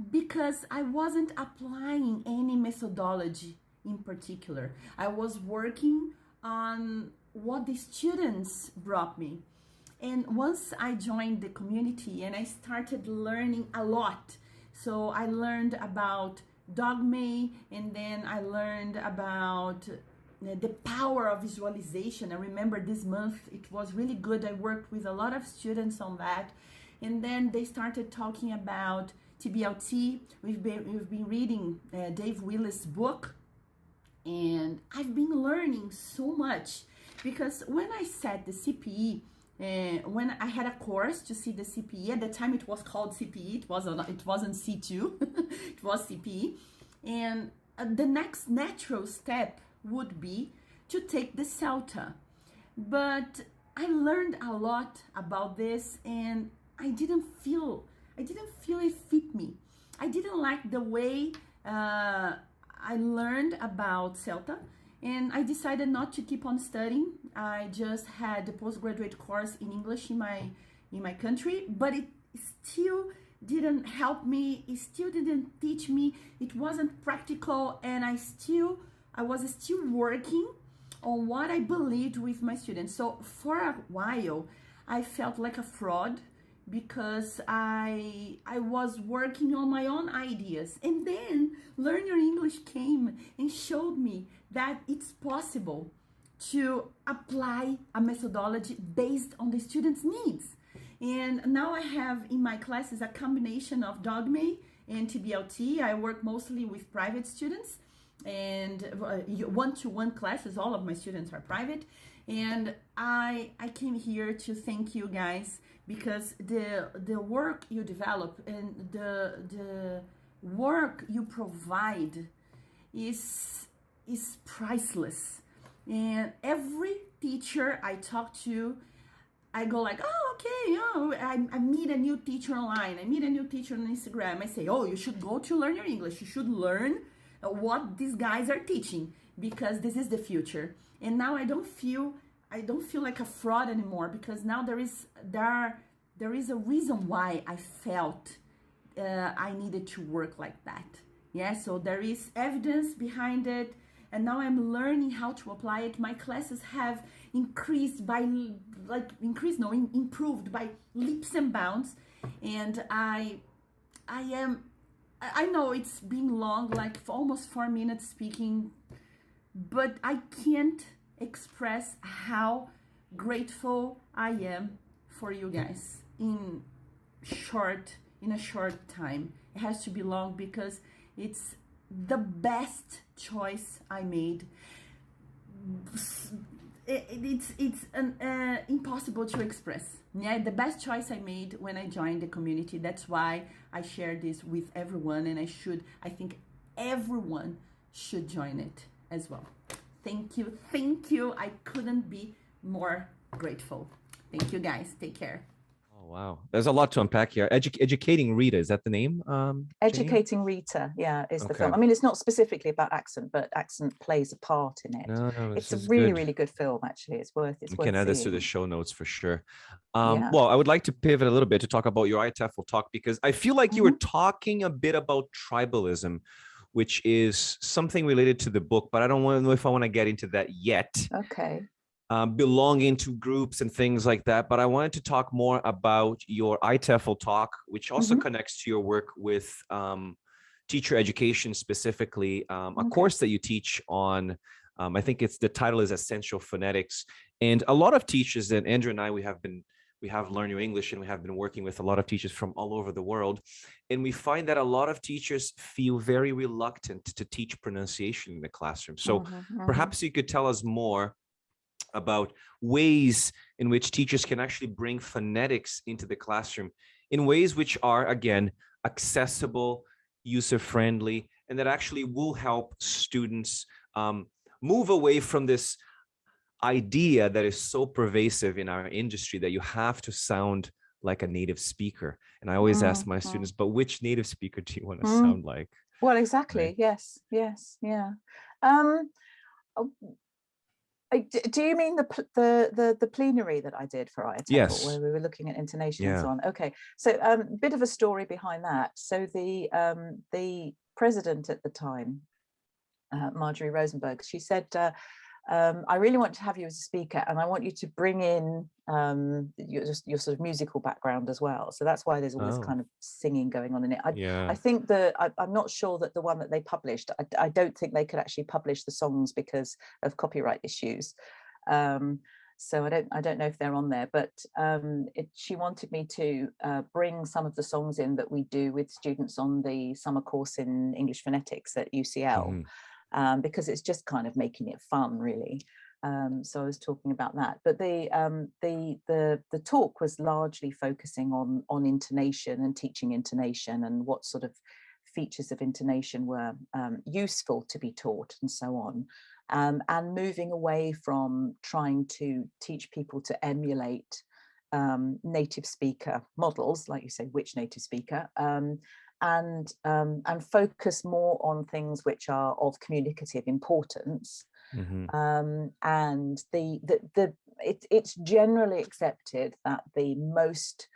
because I wasn't applying any methodology in particular. I was working on what the students brought me. And once I joined the community and I started learning a lot, so I learned about dogma, and then I learned about the power of visualization. I remember this month, it was really good. I worked with a lot of students on that. And then they started talking about TBLT. We've been reading Dave Willis' book, and I've been learning so much, because when I set the CPE, when I had a course to see the CPE, at the time it was called CPE, it wasn't C2, it was CPE. And the next natural step would be to take the CELTA. But I learned a lot about this, and I didn't feel it fit me. I didn't like the way I learned about CELTA, and I decided not to keep on studying. I just had a postgraduate course in English in my country, but it still didn't help me. It still didn't teach me. It wasn't practical, and I was still working on what I believed with my students. So for a while, I felt like a fraud, because I was working on my own ideas. And then Learn Your English came and showed me that it's possible to apply a methodology based on the students' needs. And now I have in my classes a combination of dogma and TBLT. I work mostly with private students, and one-to-one classes. All of my students are private. And I came here to thank you guys, because the work you develop and the work you provide is priceless. And every teacher I talk to, I go like, oh, okay, I meet a new teacher online. I meet a new teacher on Instagram. I say, oh, you should go to Learn Your English. You should learn what these guys are teaching, because this is the future. And now I don't feel like a fraud anymore, because now there is a reason why I felt I needed to work like that. Yeah, so there is evidence behind it, and now I'm learning how to apply it. My classes have improved by leaps and bounds, and I know it's been long, like for almost 4 minutes speaking, but I can't express how grateful I am for you guys in a short time. It has to be long, because it's the best choice I made. It's impossible to express. Yeah, the best choice I made when I joined the community. That's why I share this with everyone, and I think everyone should join it as well. Thank you. Thank you. I couldn't be more grateful. Thank you, guys. Take care. Oh, wow. There's a lot to unpack here. Educating Rita, is that the name? Jenny? Educating Rita, yeah, is the Okay. film. I mean, it's not specifically about accent, but accent plays a part in it. No, It's a this is really, good. really good film, actually. It's worth We can add this to the seeing. show notes for sure. Yeah. Well, I would like to pivot a little bit to talk about your IATEFL talk, because I feel like you were talking a bit about tribalism, which is something related to the book, but I don't know if I want to get into that yet. Okay. Belonging to groups and things like that. But I wanted to talk more about your IATEFL talk, which also connects to your work with teacher education, specifically a course that you teach on. I think the title is Essential Phonetics. And a lot of teachers, and Andrew and I, we have Learn Your English, and we have been working with a lot of teachers from all over the world. And we find that a lot of teachers feel very reluctant to teach pronunciation in the classroom. So perhaps you could tell us more about ways in which teachers can actually bring phonetics into the classroom in ways which are, again, accessible, user-friendly, and that actually will help students move away from this idea that is so pervasive in our industry that you have to sound like a native speaker. And I always ask my students, but which native speaker do you want to sound like? Well, exactly. Right? Yes, yeah. Do you mean the plenary that I did for IATEFL, Yes. where we were looking at intonation and Yeah. so on? Okay, so a bit of a story behind that. So the president at the time, Marjorie Rosenberg, she said, I really want to have you as a speaker, and I want you to bring in your sort of musical background as well. So that's why there's all this kind of singing going on in it. I think I'm not sure that the one that they published, I don't think they could actually publish the songs because of copyright issues. So I don't know if they're on there, but she wanted me to bring some of the songs in that we do with students on the summer course in English phonetics at UCL. Because it's just kind of making it fun, really. So I was talking about that. But the talk was largely focusing on intonation and teaching intonation and what sort of features of intonation were useful to be taught and so on. And moving away from trying to teach people to emulate native speaker models, like you say, which native speaker, and focus more on things which are of communicative importance. And it's generally accepted that the most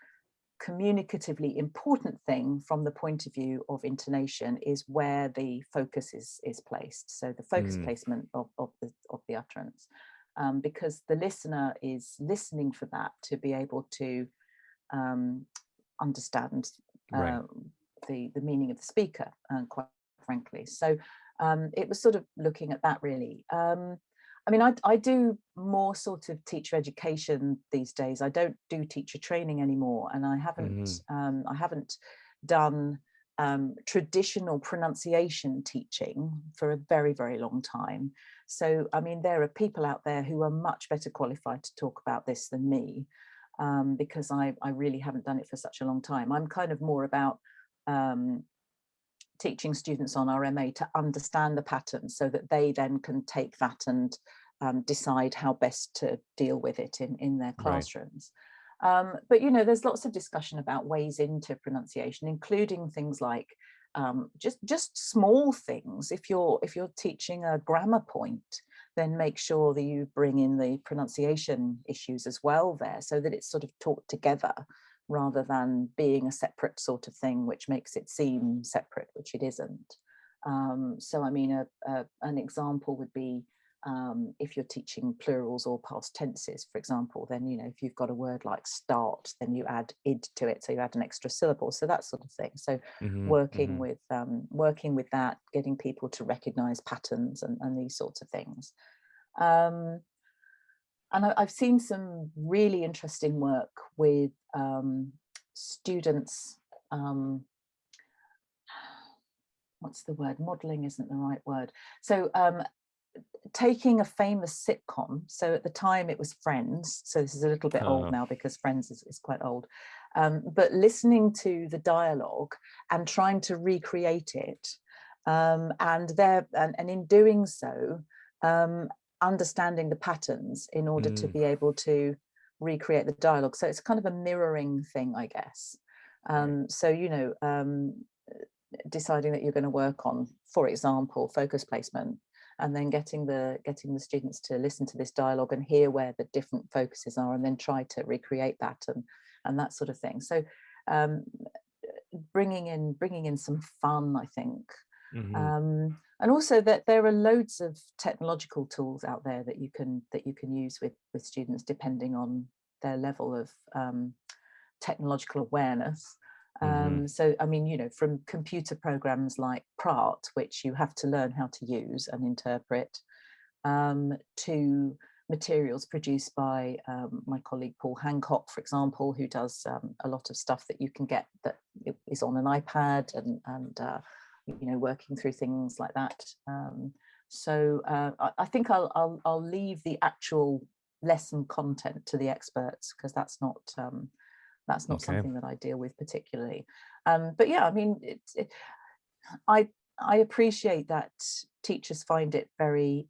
communicatively important thing from the point of view of intonation is where the focus is placed. So the focus placement of the utterance, because the listener is listening for that to be able to understand the meaning of the speaker, quite frankly. So it was sort of looking at that, really. I mean, I do more sort of teacher education these days. I don't do teacher training anymore, and I haven't done traditional pronunciation teaching for a very, very long time. So, I mean, there are people out there who are much better qualified to talk about this than me, because I really haven't done it for such a long time. I'm kind of more about teaching students on RMA to understand the pattern so that they then can take that and decide how best to deal with it in their classrooms. But, you know, there's lots of discussion about ways into pronunciation, including things like just small things. If you're teaching a grammar point, then make sure that you bring in the pronunciation issues as well there, so that it's sort of taught together rather than being a separate sort of thing, which makes it seem separate, which it isn't. So, I mean, an example would be if you're teaching plurals or past tenses, for example, then, you know, if you've got a word like start, then you add id to it, so you add an extra syllable, so that sort of thing. So working with that, getting people to recognize patterns and these sorts of things. And I've seen some really interesting work with students. What's the word? Modeling isn't the right word. So taking a famous sitcom. So at the time it was Friends. So this is a little bit old now because Friends is quite old. But listening to the dialogue and trying to recreate it. And in doing so, understanding the patterns in order to be able to recreate the dialogue. So it's kind of a mirroring thing, I guess. So, you know, deciding that you're going to work on, for example, focus placement, and then getting the students to listen to this dialogue and hear where the different focuses are, and then try to recreate that and that sort of thing. So bringing in some fun, I think. And also that there are loads of technological tools out there that you can use with students, depending on their level of technological awareness. So, I mean, you know, from computer programs like Praat, which you have to learn how to use and interpret, to materials produced by my colleague Paul Hancock, for example, who does a lot of stuff that you can get that is on an iPad and you know, working through things like that. So I think I'll leave the actual lesson content to the experts, because that's not something that I deal with particularly. But yeah, I mean, I appreciate that teachers find it very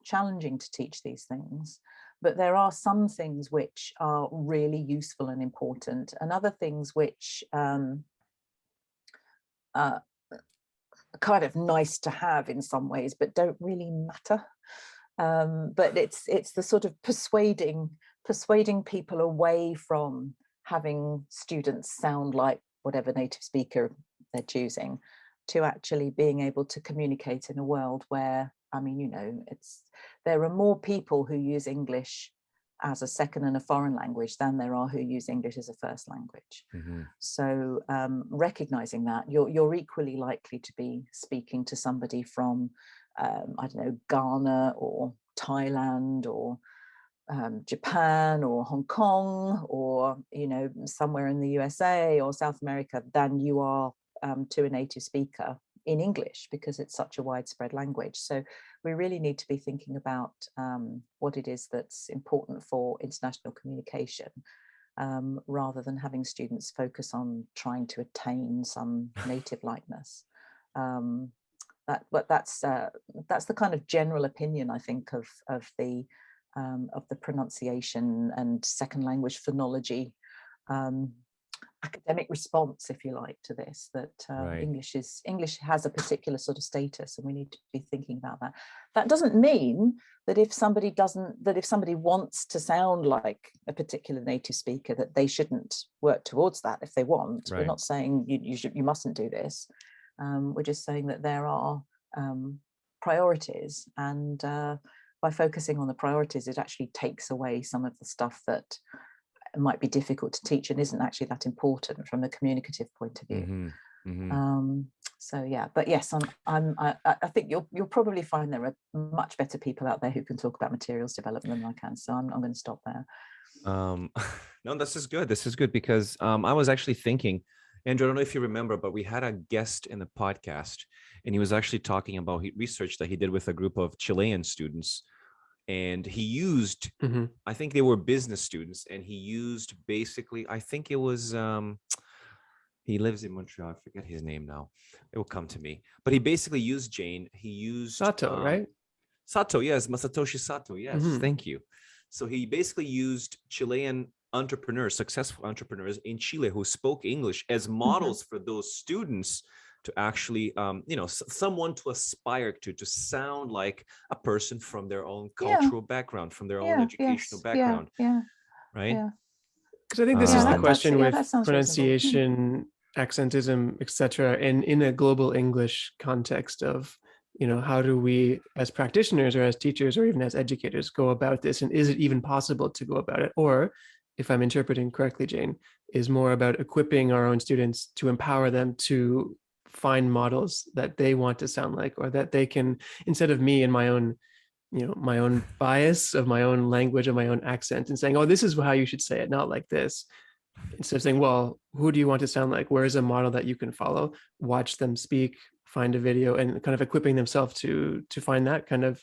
challenging to teach these things, but there are some things which are really useful and important, and other things which kind of nice to have in some ways, but don't really matter. But it's the sort of persuading people away from having students sound like whatever native speaker they're choosing, to actually being able to communicate in a world where, I mean, you know, there are more people who use English as a second and a foreign language than there are who use English as a first language. So recognizing that, you're equally likely to be speaking to somebody from I don't know, Ghana or Thailand or Japan or Hong Kong, or, you know, somewhere in the USA or South America, than you are to a native speaker in English, because it's such a widespread language. So we really need to be thinking about what it is that's important for international communication, rather than having students focus on trying to attain some native likeness. But that's the kind of general opinion, I think, of the pronunciation and second language phonology academic response, if you like, to this, that English has a particular sort of status, and we need to be thinking about that. That doesn't mean that if somebody wants to sound like a particular native speaker, that they shouldn't work towards that if they want. We're not saying you mustn't do this. We're just saying that there are priorities, and by focusing on the priorities, it actually takes away some of the stuff that might be difficult to teach and isn't actually that important from a communicative point of view. So yeah, but yes, I think you'll probably find there are much better people out there who can talk about materials development than I can. So I'm going to stop there. No, this is good. This is good, because I was actually thinking, Andrew, I don't know if you remember, but we had a guest in the podcast, and he was actually talking about research that he did with a group of Chilean students. And he used, I think they were business students, and he used basically, I think it was, he lives in Montreal. I forget his name now. It will come to me. But he basically used Jane. He used Sato, right? Sato, yes, Masatoshi Sato, yes, thank you. So he basically used Chilean entrepreneurs, successful entrepreneurs in Chile who spoke English as models for those students to actually, you know, someone to aspire to sound like a person from their own cultural background, from their own educational background, right? Because I think this is the question with pronunciation, accentism, etc., and in a global English context of, you know, how do we as practitioners or as teachers or even as educators go about this, and is it even possible to go about it? Or, if I'm interpreting correctly, Jane, is more about equipping our own students to empower them to find models that they want to sound like, or that they can, instead of me and my own, you know, my own bias of my own language and my own accent, and saying, oh, this is how you should say it, not like this. Instead of saying, well, who do you want to sound like? Where is a model that you can follow? Watch them speak, find a video, and kind of equipping themselves to find that kind of.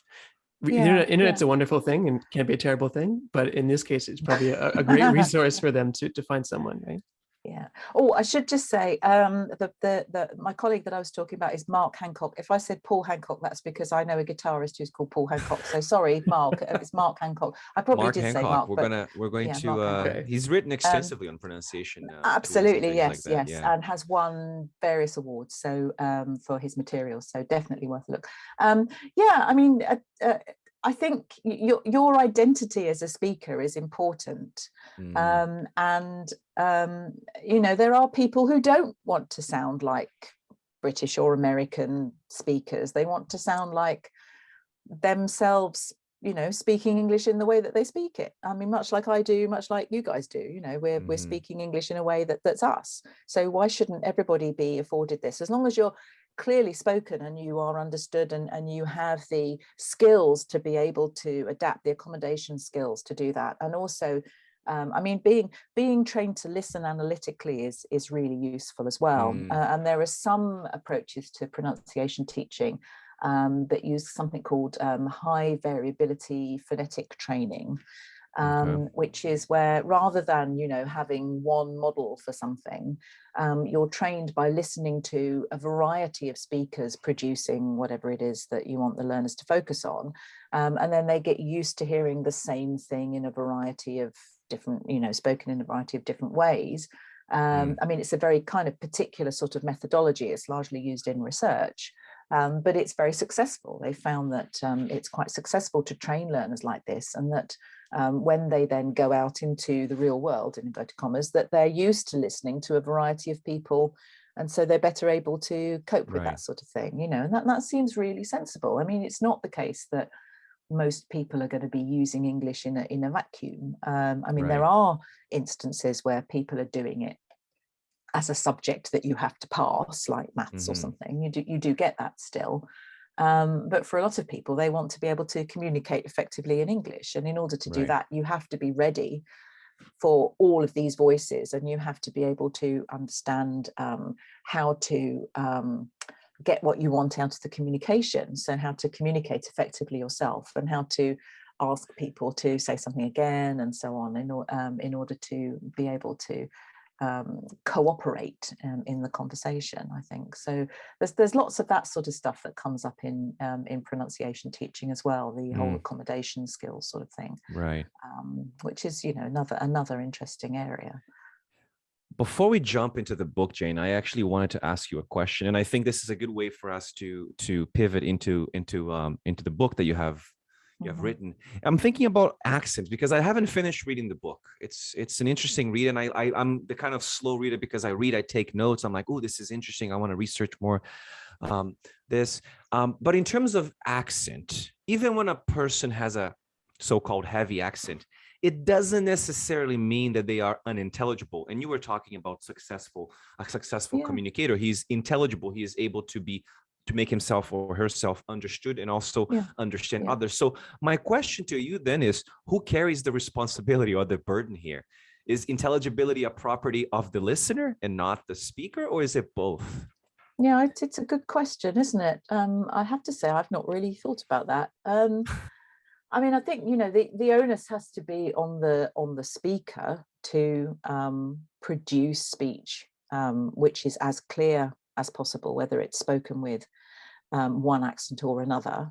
Internet's a wonderful thing and can't be a terrible thing, but in this case, it's probably a great resource for them to find someone, right? Yeah, Yeah. Oh, I should just say, my colleague that I was talking about is Mark Hancock. If I said Paul Hancock, that's because I know a guitarist who's called Paul Hancock. So sorry, Mark. It's Mark Hancock. I probably Mark did say Hancock. Mark, but We're going yeah, to Mark Hancock. Okay. he's written extensively on pronunciation tools and Absolutely, things like yes, that. yes, Yeah. and has won various awards. So for his materials, so definitely worth a look. Yeah, I mean, I think your identity as a speaker is important. And you know, there are people who don't want to sound like British or American speakers. They want to sound like themselves, you know, speaking English in the way that they speak it. I mean, much like I do, much like you guys do, you know, we're speaking English in a way that's us. So why shouldn't everybody be afforded this? As long as you're clearly spoken and you are understood, and you have the skills to be able to adapt, the accommodation skills to do that. And also, I mean, being trained to listen analytically is really useful as well. And there are some approaches to pronunciation teaching that use something called high variability phonetic training, which is where, rather than, you know, having one model for something, you're trained by listening to a variety of speakers producing whatever it is that you want the learners to focus on, and then they get used to hearing the same thing in a variety of different, you know, spoken in a variety of different ways. I mean, it's a very kind of particular sort of methodology. It's largely used in research, but it's very successful. They found that it's quite successful to train learners like this, and that when they then go out into the real world, in inverted commas, that they're used to listening to a variety of people, and so they're better able to cope with that sort of thing, you know. And that seems really sensible. I mean, it's not the case that most people are going to be using English in a vacuum. I mean, there are instances where people are doing it as a subject that you have to pass, like maths or something. You do get that still. But for a lot of people, they want to be able to communicate effectively in English. And in order to do that, you have to be ready for all of these voices, and you have to be able to understand how to get what you want out of the communication. So how to communicate effectively yourself, and how to ask people to say something again, and so on, in order to be able to cooperate in the conversation, I think. So there's lots of that sort of stuff that comes up in pronunciation teaching as well, the whole accommodation skills sort of thing, which is, you know, another interesting area. Before we jump into the book, Jane, I actually wanted to ask you a question, and I think this is a good way for us to pivot into the book that you have written. I'm thinking about accents, because I haven't finished reading the book. It's an interesting read, and I'm the kind of slow reader, because I take notes. I'm like, oh, this is interesting. I want to research more but in terms of accent, even when a person has a so-called heavy accent, it doesn't necessarily mean that they are unintelligible. And you were talking about a successful communicator. He's intelligible. He is able to make himself or herself understood, and also understand others. So my question to you then is, who carries the responsibility or the burden here? Is intelligibility a property of the listener and not the speaker, or is it both? Yeah, it's a good question, isn't it? I have to say, I've not really thought about that. I mean, I think, you know, the onus has to be on the speaker to produce speech which is as clear as possible, whether it's spoken with one accent or another.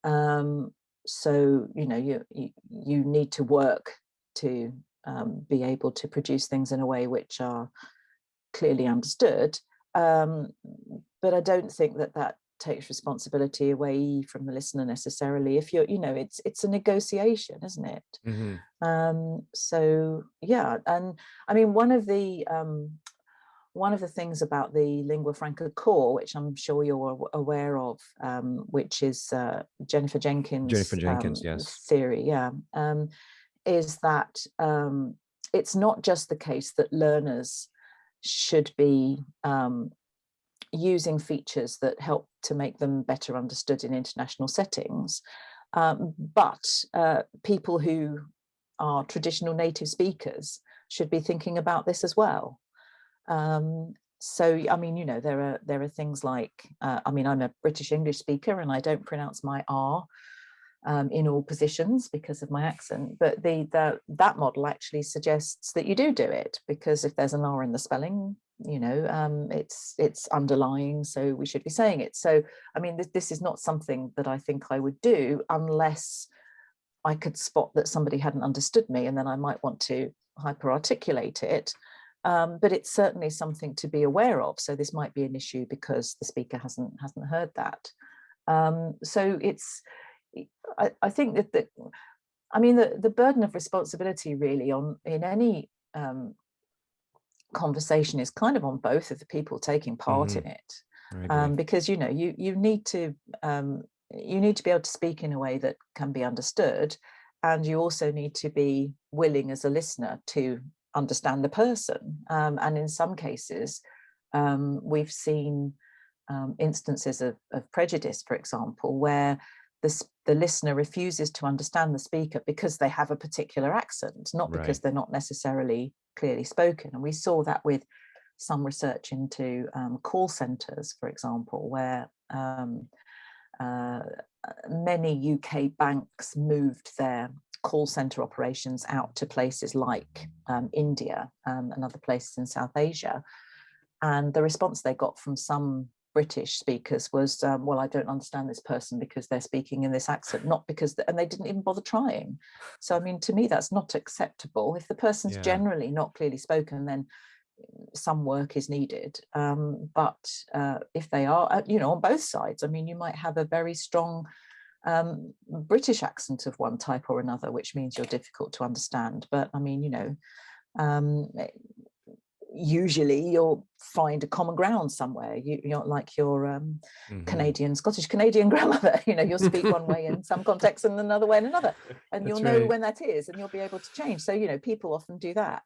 So, you know, you need to work to be able to produce things in a way which are clearly understood. But I don't think that takes responsibility away from the listener necessarily. If you're, you know, it's a negotiation, isn't it? So yeah, and I mean, one of the things about the lingua franca core, which I'm sure you're aware of, which is Jennifer Jenkins' yes, theory, is that it's not just the case that learners should be using features that help to make them better understood in international settings, but people who are traditional native speakers should be thinking about this as well. So, I mean, you know, there are things like, I mean, I'm a British English speaker and I don't pronounce my R in all positions because of my accent. But that model actually suggests that you do it, because if there's an R in the spelling, it's underlying, so we should be saying it. So, I mean, this is not something that I think I would do unless I could spot that somebody hadn't understood me, and then I might want to hyper-articulate it. But it's certainly something to be aware of. So this might be an issue because the speaker hasn't heard that. So I think that the burden of responsibility really in any conversation is kind of on both of the people taking part in it, because you need to be able to speak in a way that can be understood, and you also need to be willing as a listener to understand the person. And in some cases, we've seen instances of prejudice, for example, where the listener refuses to understand the speaker because they have a particular accent, not because they're not necessarily clearly spoken. And we saw that with some research into call centres, for example, where many UK banks moved their call centre operations out to places like India and other places in South Asia. And the response they got from some British speakers was, well, I don't understand this person because they're speaking in this accent, not because, and they didn't even bother trying. So, I mean, to me, that's not acceptable. If the person's generally not clearly spoken, then some work is needed. But if they are, on both sides, I mean, you might have a very strong British accent of one type or another, which means you're difficult to understand. But I mean, usually you'll find a common ground somewhere. You're like your Scottish Canadian grandmother. You'll speak one way in some context and another way in another, and you'll know when that is, and you'll be able to change. So people often do that.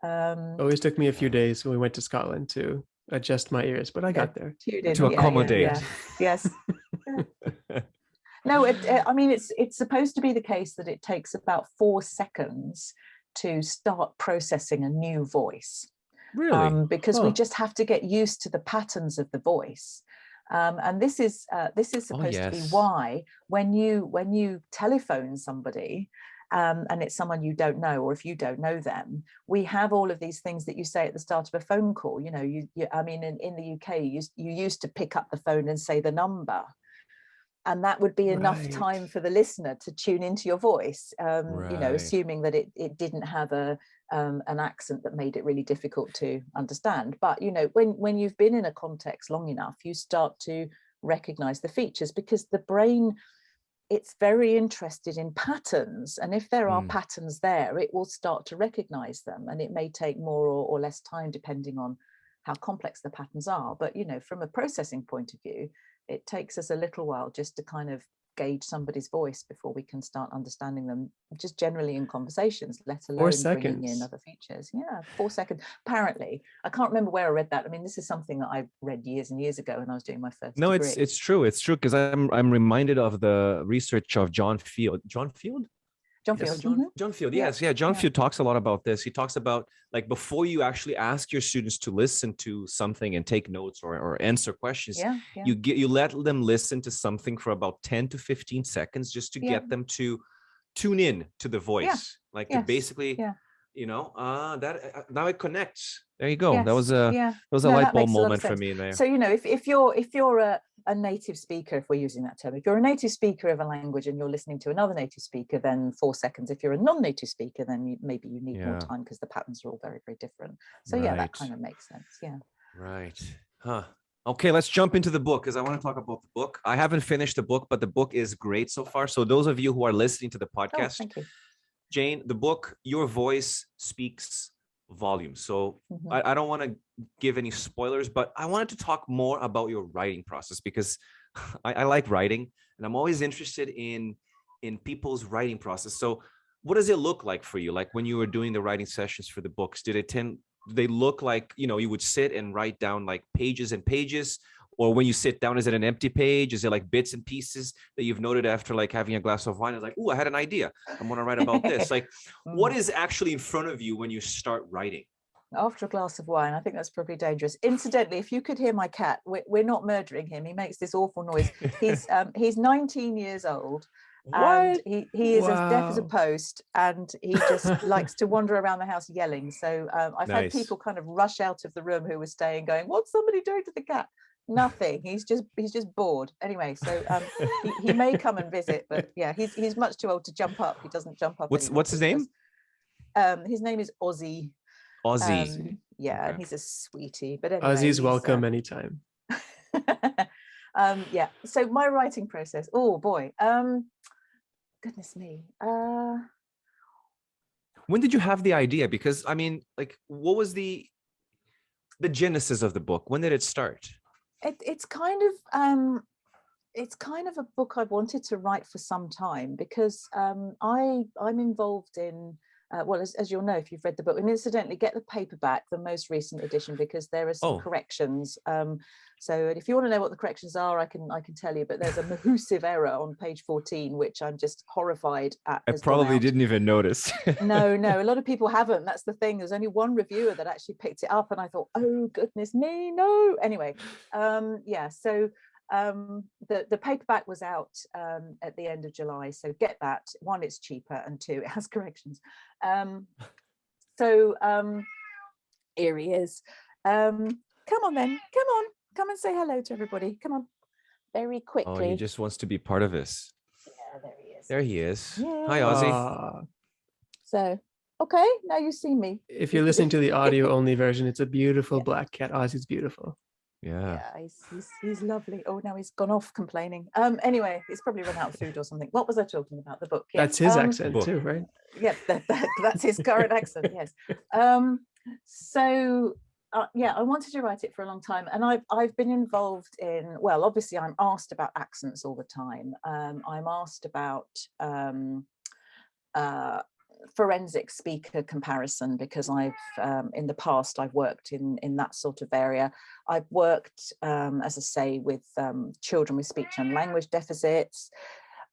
Always took me a few days when we went to Scotland to adjust my ears, but I got there. To accommodate. Yes. No, I mean, it's supposed to be the case that it takes about 4 seconds to start processing a new voice. Really? Because we just have to get used to the patterns of the voice. And this is supposed to be why when you telephone somebody, and it's someone you don't know, or if you don't know them, we have all of these things that you say at the start of a phone call. I mean, in the UK, you used to pick up the phone and say the number. And that would be enough time for the listener to tune into your voice, assuming that it didn't have an accent that made it really difficult to understand. But, when you've been in a context long enough, you start to recognize the features, because the brain, it's very interested in patterns. And if there are patterns there, it will start to recognize them. And it may take more or less time, depending on how complex the patterns are. But, from a processing point of view, it takes us a little while just to kind of gauge somebody's voice before we can start understanding them, just generally in conversations, let alone bringing in other features. 4 seconds. Apparently, I can't remember where I read that. I mean, this is something that I read years and years ago when I was doing my first degree. It's true. It's true, because I'm reminded of the research of John Field. John Field? John Field. John Field. Yes. Yeah. John Field talks a lot about this. He talks about, like, before you actually ask your students to listen to something and take notes or answer questions, you let them listen to something for about 10 to 15 seconds, just to get them to tune in to the voice, to basically, that now it connects. There you go. That was a light bulb moment for me in there. So if you're a native speaker, if we're using that term, if you're a native speaker of a language and you're listening to another native speaker, then 4 seconds. If you're a non-native speaker, then maybe you need more time, because the patterns are all very, very different. So that kind of makes sense. Right. Okay, let's jump into the book, because I want to talk about the book. I haven't finished the book, but the book is great so far. So those of you who are listening to the podcast, thank you. Jane, the book, Your Voice Speaks Volumes. So I don't want to give any spoilers, but I wanted to talk more about your writing process, because I like writing, and I'm always interested in people's writing process. So what does it look like for you? Like, when you were doing the writing sessions for the books, do they look like, you would sit and write down like pages and pages? Or when you sit down, is it an empty page? Is it like bits and pieces that you've noted after like having a glass of wine? It's like, oh, I had an idea. I'm going to write about this. Like, what is actually in front of you when you start writing? After a glass of wine, I think that's probably dangerous. Incidentally, if you could hear my cat, we're not murdering him. He makes this awful noise. He's 19 years old. And What? he is as deaf as a Wow. post, and he just likes to wander around the house yelling. So I've had Nice. people kind of rush out of the room who were staying, going, "What's somebody doing to the cat?" Nothing. He's just bored. Anyway, so he may come and visit, but yeah, he's much too old to jump up. He doesn't jump up anymore. What's his name? His name is Ozzy. Ozzy. Yeah, Okay. and he's a sweetie. But anyway, Ozzy's welcome anytime. yeah. So my writing process. Oh boy. Goodness me. When did you have the idea? Because I mean, like, what was the genesis of the book? When did it start? It's kind of a book I've wanted to write for some time, because I'm involved in well, as you'll know if you've read the book, and incidentally, get the paperback, the most recent edition, because there are some corrections. So if you want to know what the corrections are, I can tell you. But there's a massive error on page 14, which I'm just horrified at. I probably didn't even notice. No, a lot of people haven't. That's the thing. There's only one reviewer that actually picked it up, and I thought, oh goodness me, no. Anyway, yeah. So the paperback was out at the end of July. So get that. One, it's cheaper, and two, it has corrections. So here he is. Come on then. Come and say hello to everybody. Come on, very quickly. Oh, he just wants to be part of this. Yeah, there he is. There he is. Yeah. Hi, Ozzy. So, okay, now you see me. If you're listening to the audio only version, it's a beautiful black cat. Ozzy's beautiful. Yeah. He's lovely. Oh, now he's gone off complaining. Anyway, he's probably run out of food or something. What was I talking about? The book. Yes. That's his accent too, right? Yeah, that's his current accent. Yes. So yeah, I wanted to write it for a long time, and I've been involved in. Well, obviously, I'm asked about accents all the time. I'm asked about forensic speaker comparison, because I've in the past I've worked in that sort of area. I've worked as I say with children with speech and language deficits.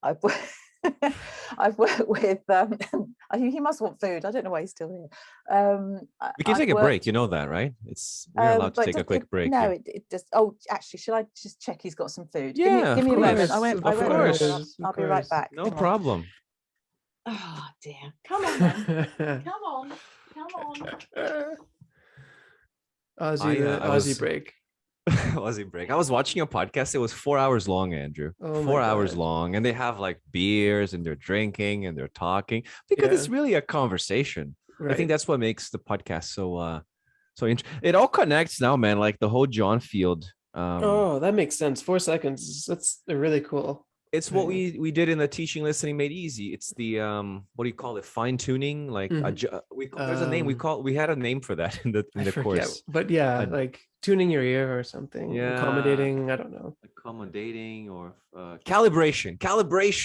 I've worked with he must want food. I don't know why he's still here. We can take a break, you know that, right? We're allowed to take a quick break. No, it just actually, should I just check he's got some food? Yeah, give me a moment. Of course. I'll be right back. No problem. Oh dear. Come on then. Come on. Aussie break. Aussie break. I was watching a podcast. It was 4 hours long, Andrew. Oh 4 hours God. long. And they have like beers and they're drinking and they're talking, because it's really a conversation. Right. I think that's what makes the podcast so interesting. It all connects now, man. Like the whole John Field. Oh, that makes sense. 4 seconds. That's really cool. It's what we did in the Teaching Listening Made Easy. It's the what do you call it? Fine tuning. Like there's a name we had a name for that in the course. But yeah, like tuning your ear or something. Yeah. Accommodating. I don't know. Accommodating or calibration.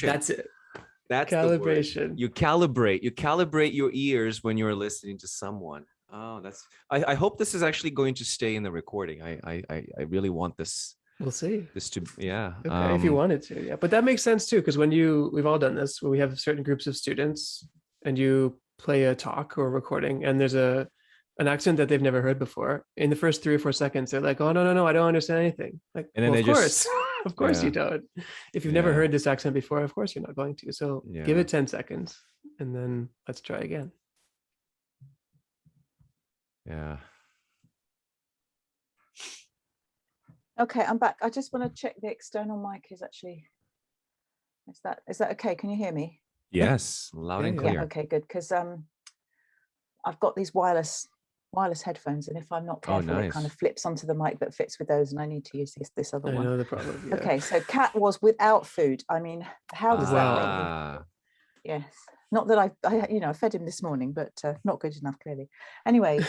That's it. That's calibration. The word. You calibrate your ears when you're listening to someone. Oh, I hope this is actually going to stay in the recording. I really want this. We'll see. This to yeah. Okay, if you wanted to, yeah. But that makes sense too, because we've all done this, where we have certain groups of students, and you play a talk or a recording, and there's an accent that they've never heard before. In the first 3 or 4 seconds, they're like, "Oh no, I don't understand anything." Like, and then well, they of course, just, of course you don't. If you've never heard this accent before, of course you're not going to. So give it 10 seconds, and then let's try again. Yeah. Okay, I'm back. I just want to check the external mic is that okay? Can you hear me? Yes, loud and clear. Yeah, okay, good. Because I've got these wireless headphones, and if I'm not careful, it kind of flips onto the mic that fits with those, and I need to use this other one. I know the problem. Yeah. Okay, so Cat was without food. I mean, how does that make me? Yes, not that I fed him this morning, but not good enough, clearly. Anyway,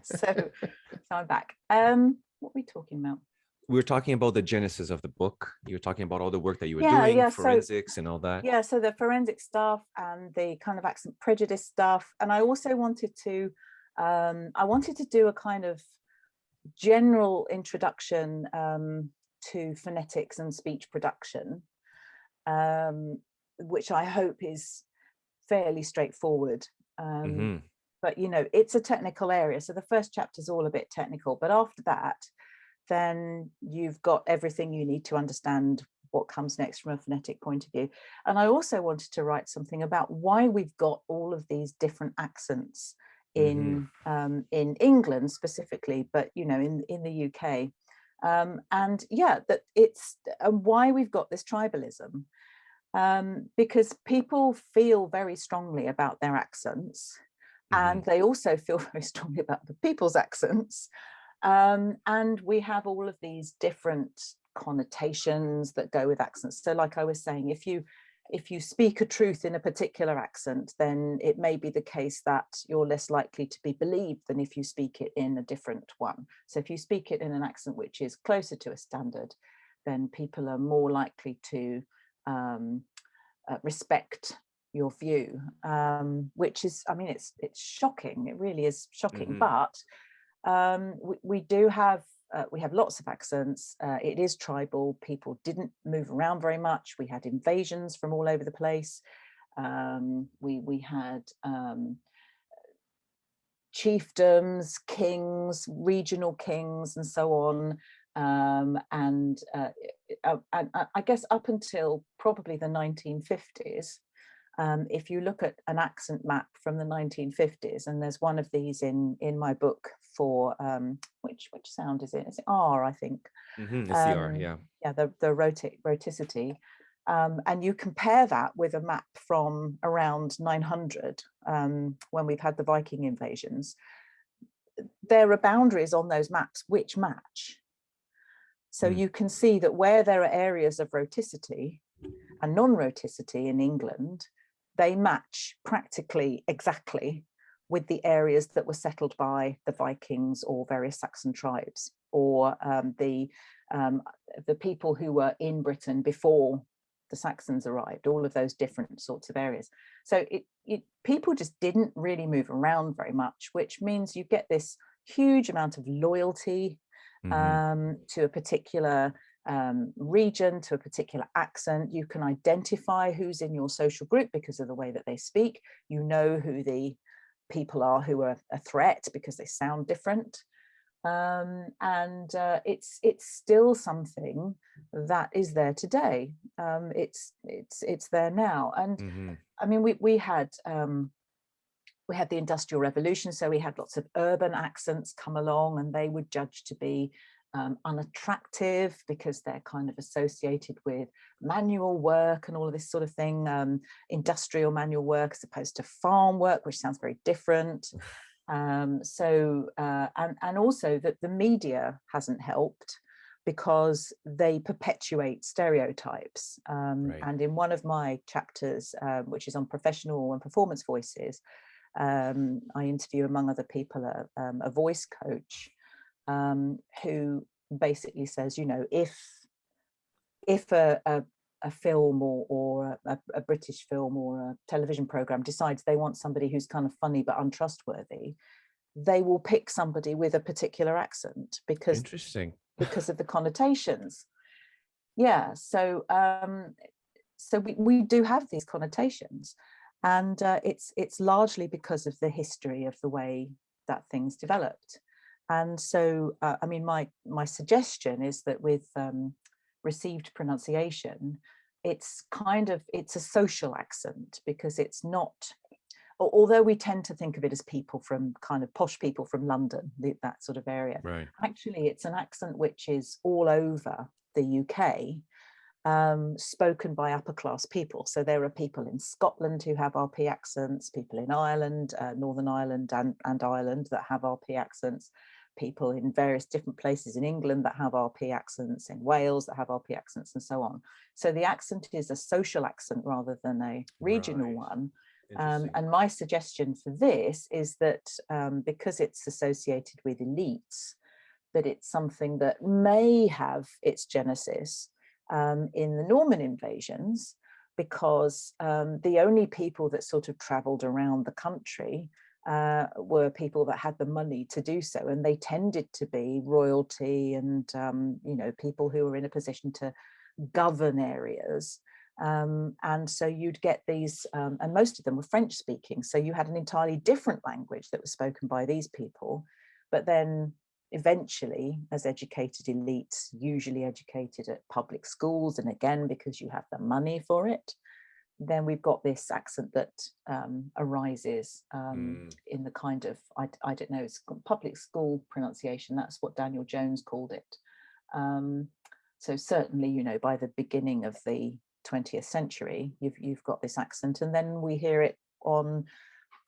so I'm back. What are we talking about? We were talking about the genesis of the book. You were talking about all the work that you were doing, forensics and all that. Yeah, so the forensic stuff and the kind of accent prejudice stuff. And I also wanted to do a kind of general introduction to phonetics and speech production, which I hope is fairly straightforward. But it's a technical area, so the first chapter is all a bit technical, but after that then you've got everything you need to understand what comes next from a phonetic point of view. And I also wanted to write something about why we've got all of these different accents in England specifically, but in the UK. And yeah, that it's why we've got this tribalism, because people feel very strongly about their accents, and they also feel very strongly about the people's accents. And we have all of these different connotations that go with accents. So like I was saying, if you speak a truth in a particular accent, then it may be the case that you're less likely to be believed than if you speak it in a different one. So if you speak it in an accent which is closer to a standard, then people are more likely to respect your view, which is, I mean, it's shocking. It really is shocking. But we do have we have lots of accents. It is tribal. People didn't move around very much. We had invasions from all over the place. We had chiefdoms, kings, regional kings, and so on. And I guess up until probably the 1950s, if you look at an accent map from the 1950s, and there's one of these in my book for which sound is it? It's R, I think. It's the R, yeah. Yeah, the rhoticity. And you compare that with a map from around 900, when we've had the Viking invasions. There are boundaries on those maps which match. So you can see that where there are areas of rhoticity and non-rhoticity in England, they match practically exactly with the areas that were settled by the Vikings or various Saxon tribes, or the people who were in Britain before the Saxons arrived, all of those different sorts of areas. So people just didn't really move around very much, which means you get this huge amount of loyalty to a particular region, to a particular accent. You can identify who's in your social group because of the way that they speak. You know who the people are who are a threat because they sound different. And it's still something that is there today. It's there now. And I mean, we had the Industrial Revolution, so we had lots of urban accents come along, and they were judged to be unattractive because they're kind of associated with manual work and all of this sort of thing, industrial manual work as opposed to farm work, which sounds very different. And also that the media hasn't helped because they perpetuate stereotypes. And in one of my chapters, which is on professional and performance voices, I interview, among other people, a voice coach who basically says, if a film or a British film or a television program decides they want somebody who's kind of funny but untrustworthy, they will pick somebody with a particular accent because of the connotations. Yeah, so we do have these connotations, and it's largely because of the history of the way that things developed. And so, I mean, my suggestion is that with received pronunciation, it's a social accent, because it's not, although we tend to think of it as people from kind of posh people from London, that sort of area. Right. Actually, it's an accent which is all over the UK, spoken by upper class people. So there are people in Scotland who have RP accents, people in Ireland, Northern Ireland and Ireland that have RP accents, people in various different places in England that have RP accents, in Wales that have RP accents, and so on. So the accent is a social accent rather than a regional one. And my suggestion for this is that because it's associated with elites, that it's something that may have its genesis in the Norman invasions, because the only people that sort of travelled around the country were people that had the money to do so, and they tended to be royalty and people who were in a position to govern areas. And so you'd get these, and most of them were French speaking, so you had an entirely different language that was spoken by these people. But then eventually, as educated elites, usually educated at public schools, and again, because you have the money for it, then we've got this accent that arises in the kind of, I don't know, it's public school pronunciation. That's what Daniel Jones called it. So certainly, you know, by the beginning of the 20th century, you've got this accent, and then we hear it on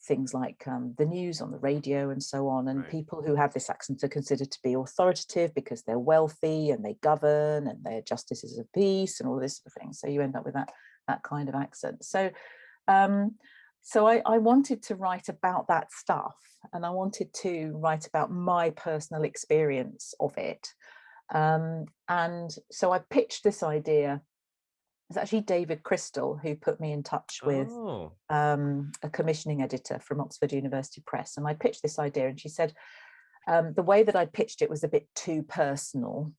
things like the news, on the radio, and so on. And people who have this accent are considered to be authoritative because they're wealthy and they govern and they're justices of peace and all this sort of thing. So you end up with that kind of accent. So I wanted to write about that stuff, and I wanted to write about my personal experience of it. And so I pitched this idea. It's actually David Crystal who put me in touch with a commissioning editor from Oxford University Press. And I pitched this idea, and she said the way that I pitched it was a bit too personal.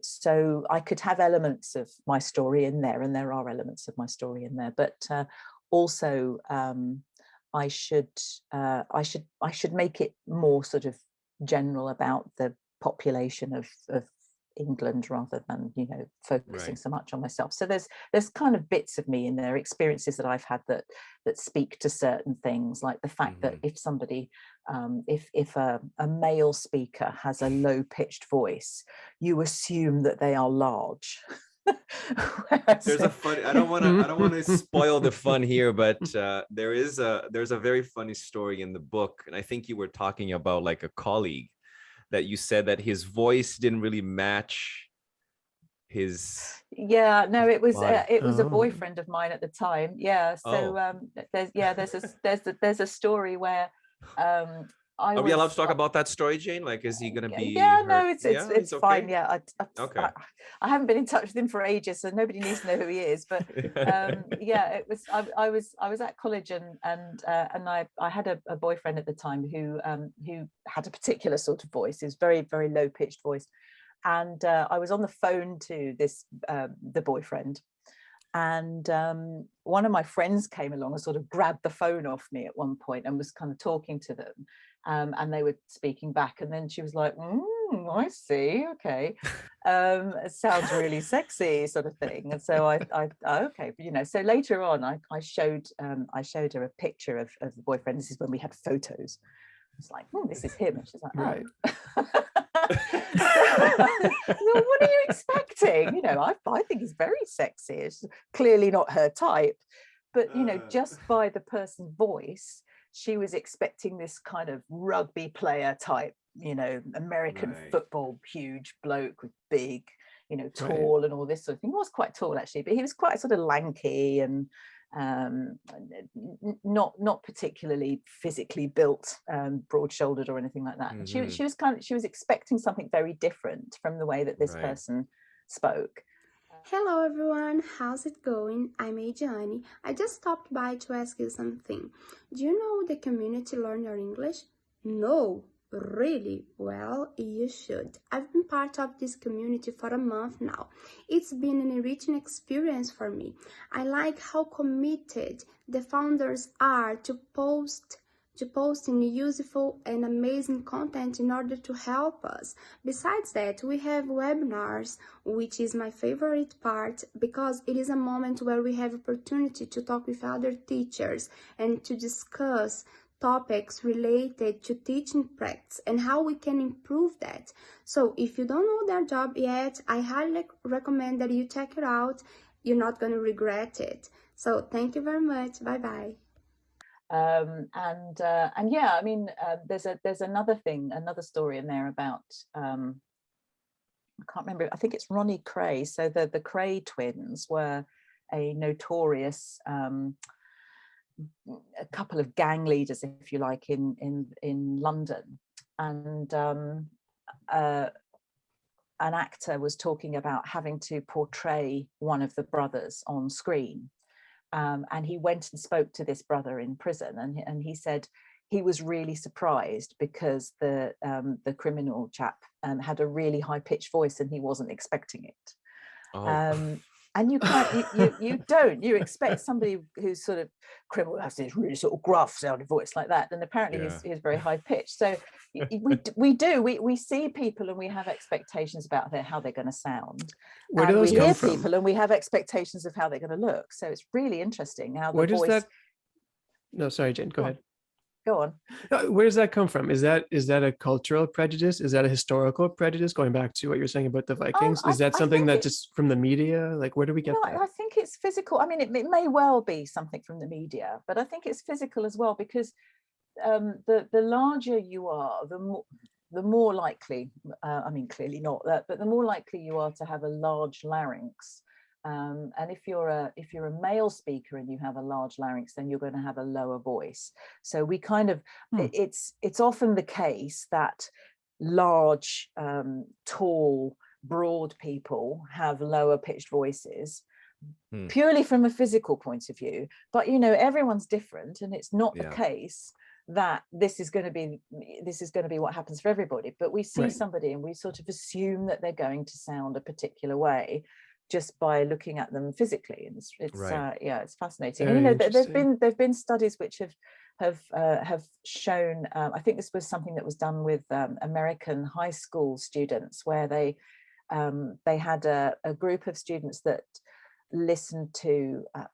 So I could have elements of my story in there, and there are elements of my story in there, but also I should make it more sort of general about the population of England, rather than, you know, focusing so much on myself. So there's kind of bits of me in there, experiences that I've had that speak to certain things, like the fact that if somebody if a male speaker has a low-pitched voice, you assume that they are large. There's a funny, I don't want to spoil the fun here, but there's a very funny story in the book, and I think you were talking about like a colleague that you said that his voice didn't really match his. Yeah, no, it was a boyfriend of mine at the time. Yeah, so there's a story where Are we allowed to talk about that story, Jane? Like, is he going to be? Yeah, no, it's okay? fine. Yeah, I haven't been in touch with him for ages, so nobody needs to know who he is. But yeah, it was. I was at college, and I had a boyfriend at the time who had a particular sort of voice. His very, very low pitched voice, and I was on the phone to this the boyfriend. And one of my friends came along and sort of grabbed the phone off me at one point and was kind of talking to them. And they were speaking back. And then she was like, I see. Okay. It sounds really sexy, sort of thing. And so I okay. You know, so later on, I showed her a picture of the boyfriend. This is when we had photos. I was like, this is him. And she's like, right. Well, what are you expecting? You know, I think he's very sexy. It's clearly not her type, but you know, just by the person's voice, she was expecting this kind of rugby player type, you know, American football, huge bloke with big, you know, tall and all this sort of thing. He was quite tall actually, but he was quite sort of lanky and not particularly physically built, broad-shouldered or anything like that. And she was expecting something very different from the way that this person spoke. Hello everyone, how's it going? I'm Adriani. I just stopped by to ask you something. Do you know the community Learn Your English? No. Really? Well, you should. I've been part of this community for a month now. It's been an enriching experience for me. I like how committed the founders are to posting useful and amazing content in order to help us. Besides that, we have webinars, which is my favorite part because it is a moment where we have opportunity to talk with other teachers and to discuss topics related to teaching practice and how we can improve that. So if you don't know their job yet, I highly recommend that you check it out. You're not going to regret it. So thank you very much. Bye bye. And yeah, I mean, there's another story in there about I can't remember. I think it's Ronnie Cray. So the Cray twins were a notorious a couple of gang leaders, if you like, in London, and an actor was talking about having to portray one of the brothers on screen, and he went and spoke to this brother in prison, and he said he was really surprised because the criminal chap had a really high pitched voice and he wasn't expecting it. And you can't, you don't, you expect somebody who's sort of criminal has this really sort of gruff sounding voice like that, and apparently he's very high pitched. So we see people and we have expectations about how they're going to sound. Where do And those we come hear from? people and we have expectations of how they're going to look. So it's really interesting how the voice. No, sorry, Jen, go ahead. Go on. Where does that come from? Is that a cultural prejudice? Is that a historical prejudice? Going back to what you're saying about the Vikings, is that something that just from the media? Like, where do we get that? I think it's physical. I mean, it may well be something from the media, but I think it's physical as well, because the larger you are, the more likely. I mean, clearly not that, but the more likely you are to have a large larynx. And if you're a male speaker and you have a large larynx, then you're going to have a lower voice. So we kind of it's often the case that large, tall, broad people have lower pitched voices purely from a physical point of view. But everyone's different, and it's not the case that this is going to be what happens for everybody. But we see somebody and we sort of assume that they're going to sound a particular way just by looking at them physically, and it's fascinating. And, there've been studies which have shown. I think this was something that was done with American high school students, where they had a group of students that listened to. I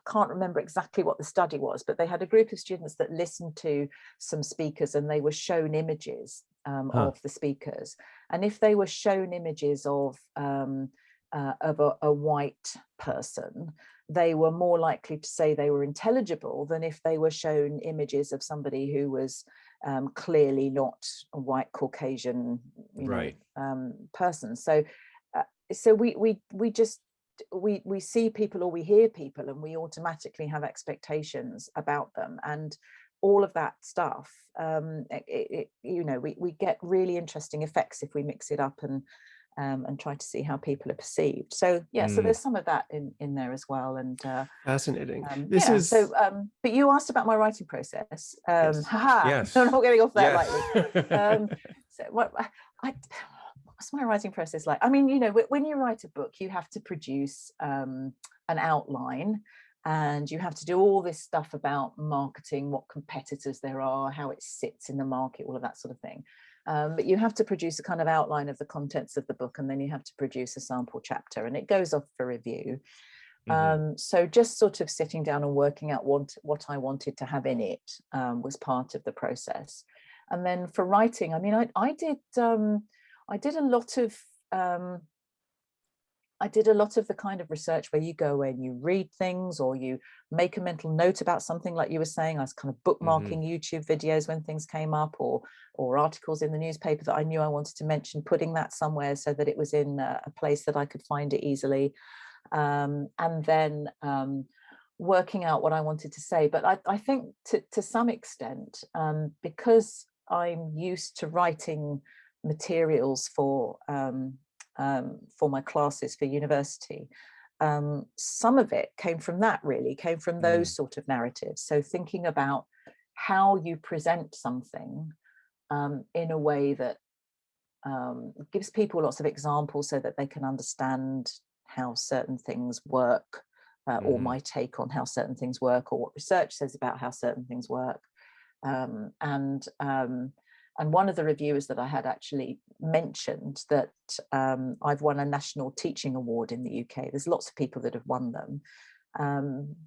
can't remember exactly what the study was, but they had a group of students that listened to some speakers, and they were shown images of the speakers. And if they were shown images of a white person, they were more likely to say they were intelligible than if they were shown images of somebody who was clearly not a white Caucasian person. So we see people or we hear people and we automatically have expectations about them, and all of that stuff. We get really interesting effects if we mix it up and try to see how people are perceived. So so there's some of that in there as well. And fascinating. But you asked about my writing process. Yes. No, I'm not getting off that lightly. So what's my writing process like? I mean, when you write a book, you have to produce an outline, and you have to do all this stuff about marketing, what competitors there are, how it sits in the market, all of that sort of thing. But you have to produce a kind of outline of the contents of the book, and then you have to produce a sample chapter, and it goes off for review. So just sort of sitting down and working out what I wanted to have in it was part of the process. And then for writing, I mean, I did a lot of the kind of research where you go away and you read things, or you make a mental note about something, like you were saying. I was kind of bookmarking YouTube videos when things came up, or articles in the newspaper that I knew I wanted to mention, putting that somewhere so that it was in a place that I could find it easily, and then working out what I wanted to say. But I think to some extent, because I'm used to writing materials for my classes for university, some of it came from those sort of narratives. So thinking about how you present something in a way that gives people lots of examples so that they can understand how certain things work, or my take on how certain things work, or what research says about how certain things work. And one of the reviewers that I had actually mentioned that I've won a National Teaching Award in the UK. There's lots of people that have won them.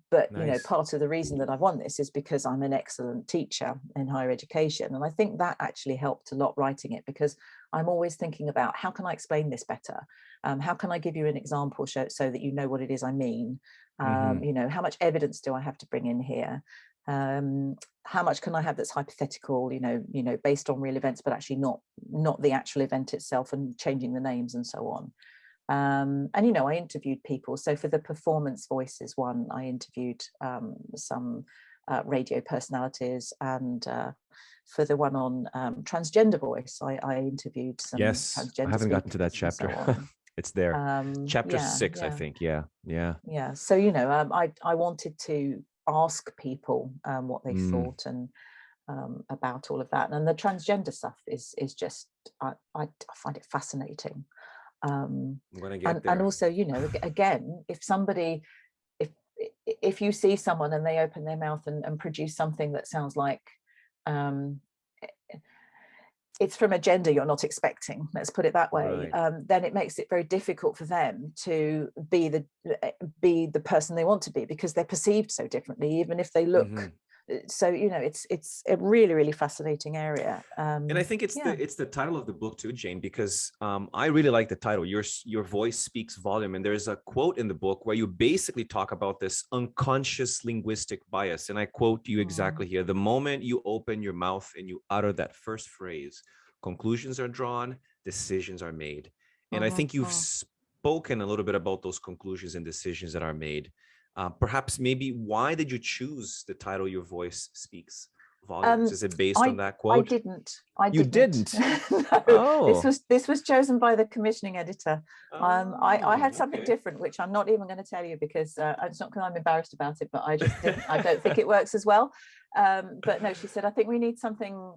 But nice. Part of the reason that I've won this is because I'm an excellent teacher in higher education. And I think that actually helped a lot writing it, because I'm always thinking about how can I explain this better? How can I give you an example so that you know what it is I mean? How much evidence do I have to bring in here? How much can I have that's hypothetical, based on real events, but actually not the actual event itself, and changing the names and so on. I interviewed people. So for the performance voices one, I interviewed some radio personalities, and for the one on transgender voice, I interviewed some transgender. I haven't gotten to that chapter. So it's there. Chapter 6, I think. Yeah. So I wanted to ask people what they thought and about all of that. And the transgender stuff is just I find it fascinating. I'm gonna get there. And also, you know, again, if you see someone and they open their mouth and produce something that sounds like it's from a gender you're not expecting, let's put it that way, then it makes it very difficult for them to be the person they want to be, because they're perceived so differently, even if they look. So, you know, it's a really, really fascinating area. And I think it's the title of the book too, Jane, because I really like the title. Your voice speaks volume. And there's a quote in the book where you basically talk about this unconscious linguistic bias. And I quote you exactly here: the moment you open your mouth and you utter that first phrase, conclusions are drawn, decisions are made. And I think you've spoken a little bit about those conclusions and decisions that are made. Perhaps maybe why did you choose the title "Your Voice Speaks Volumes"? Is it based on that quote? I didn't. You didn't? No, Oh. This was chosen by the commissioning editor. I had something okay. different, which I'm not even going to tell you, because it's not because I'm embarrassed about it, but I just didn't. I don't think it works as well. But no, she said, I think we need something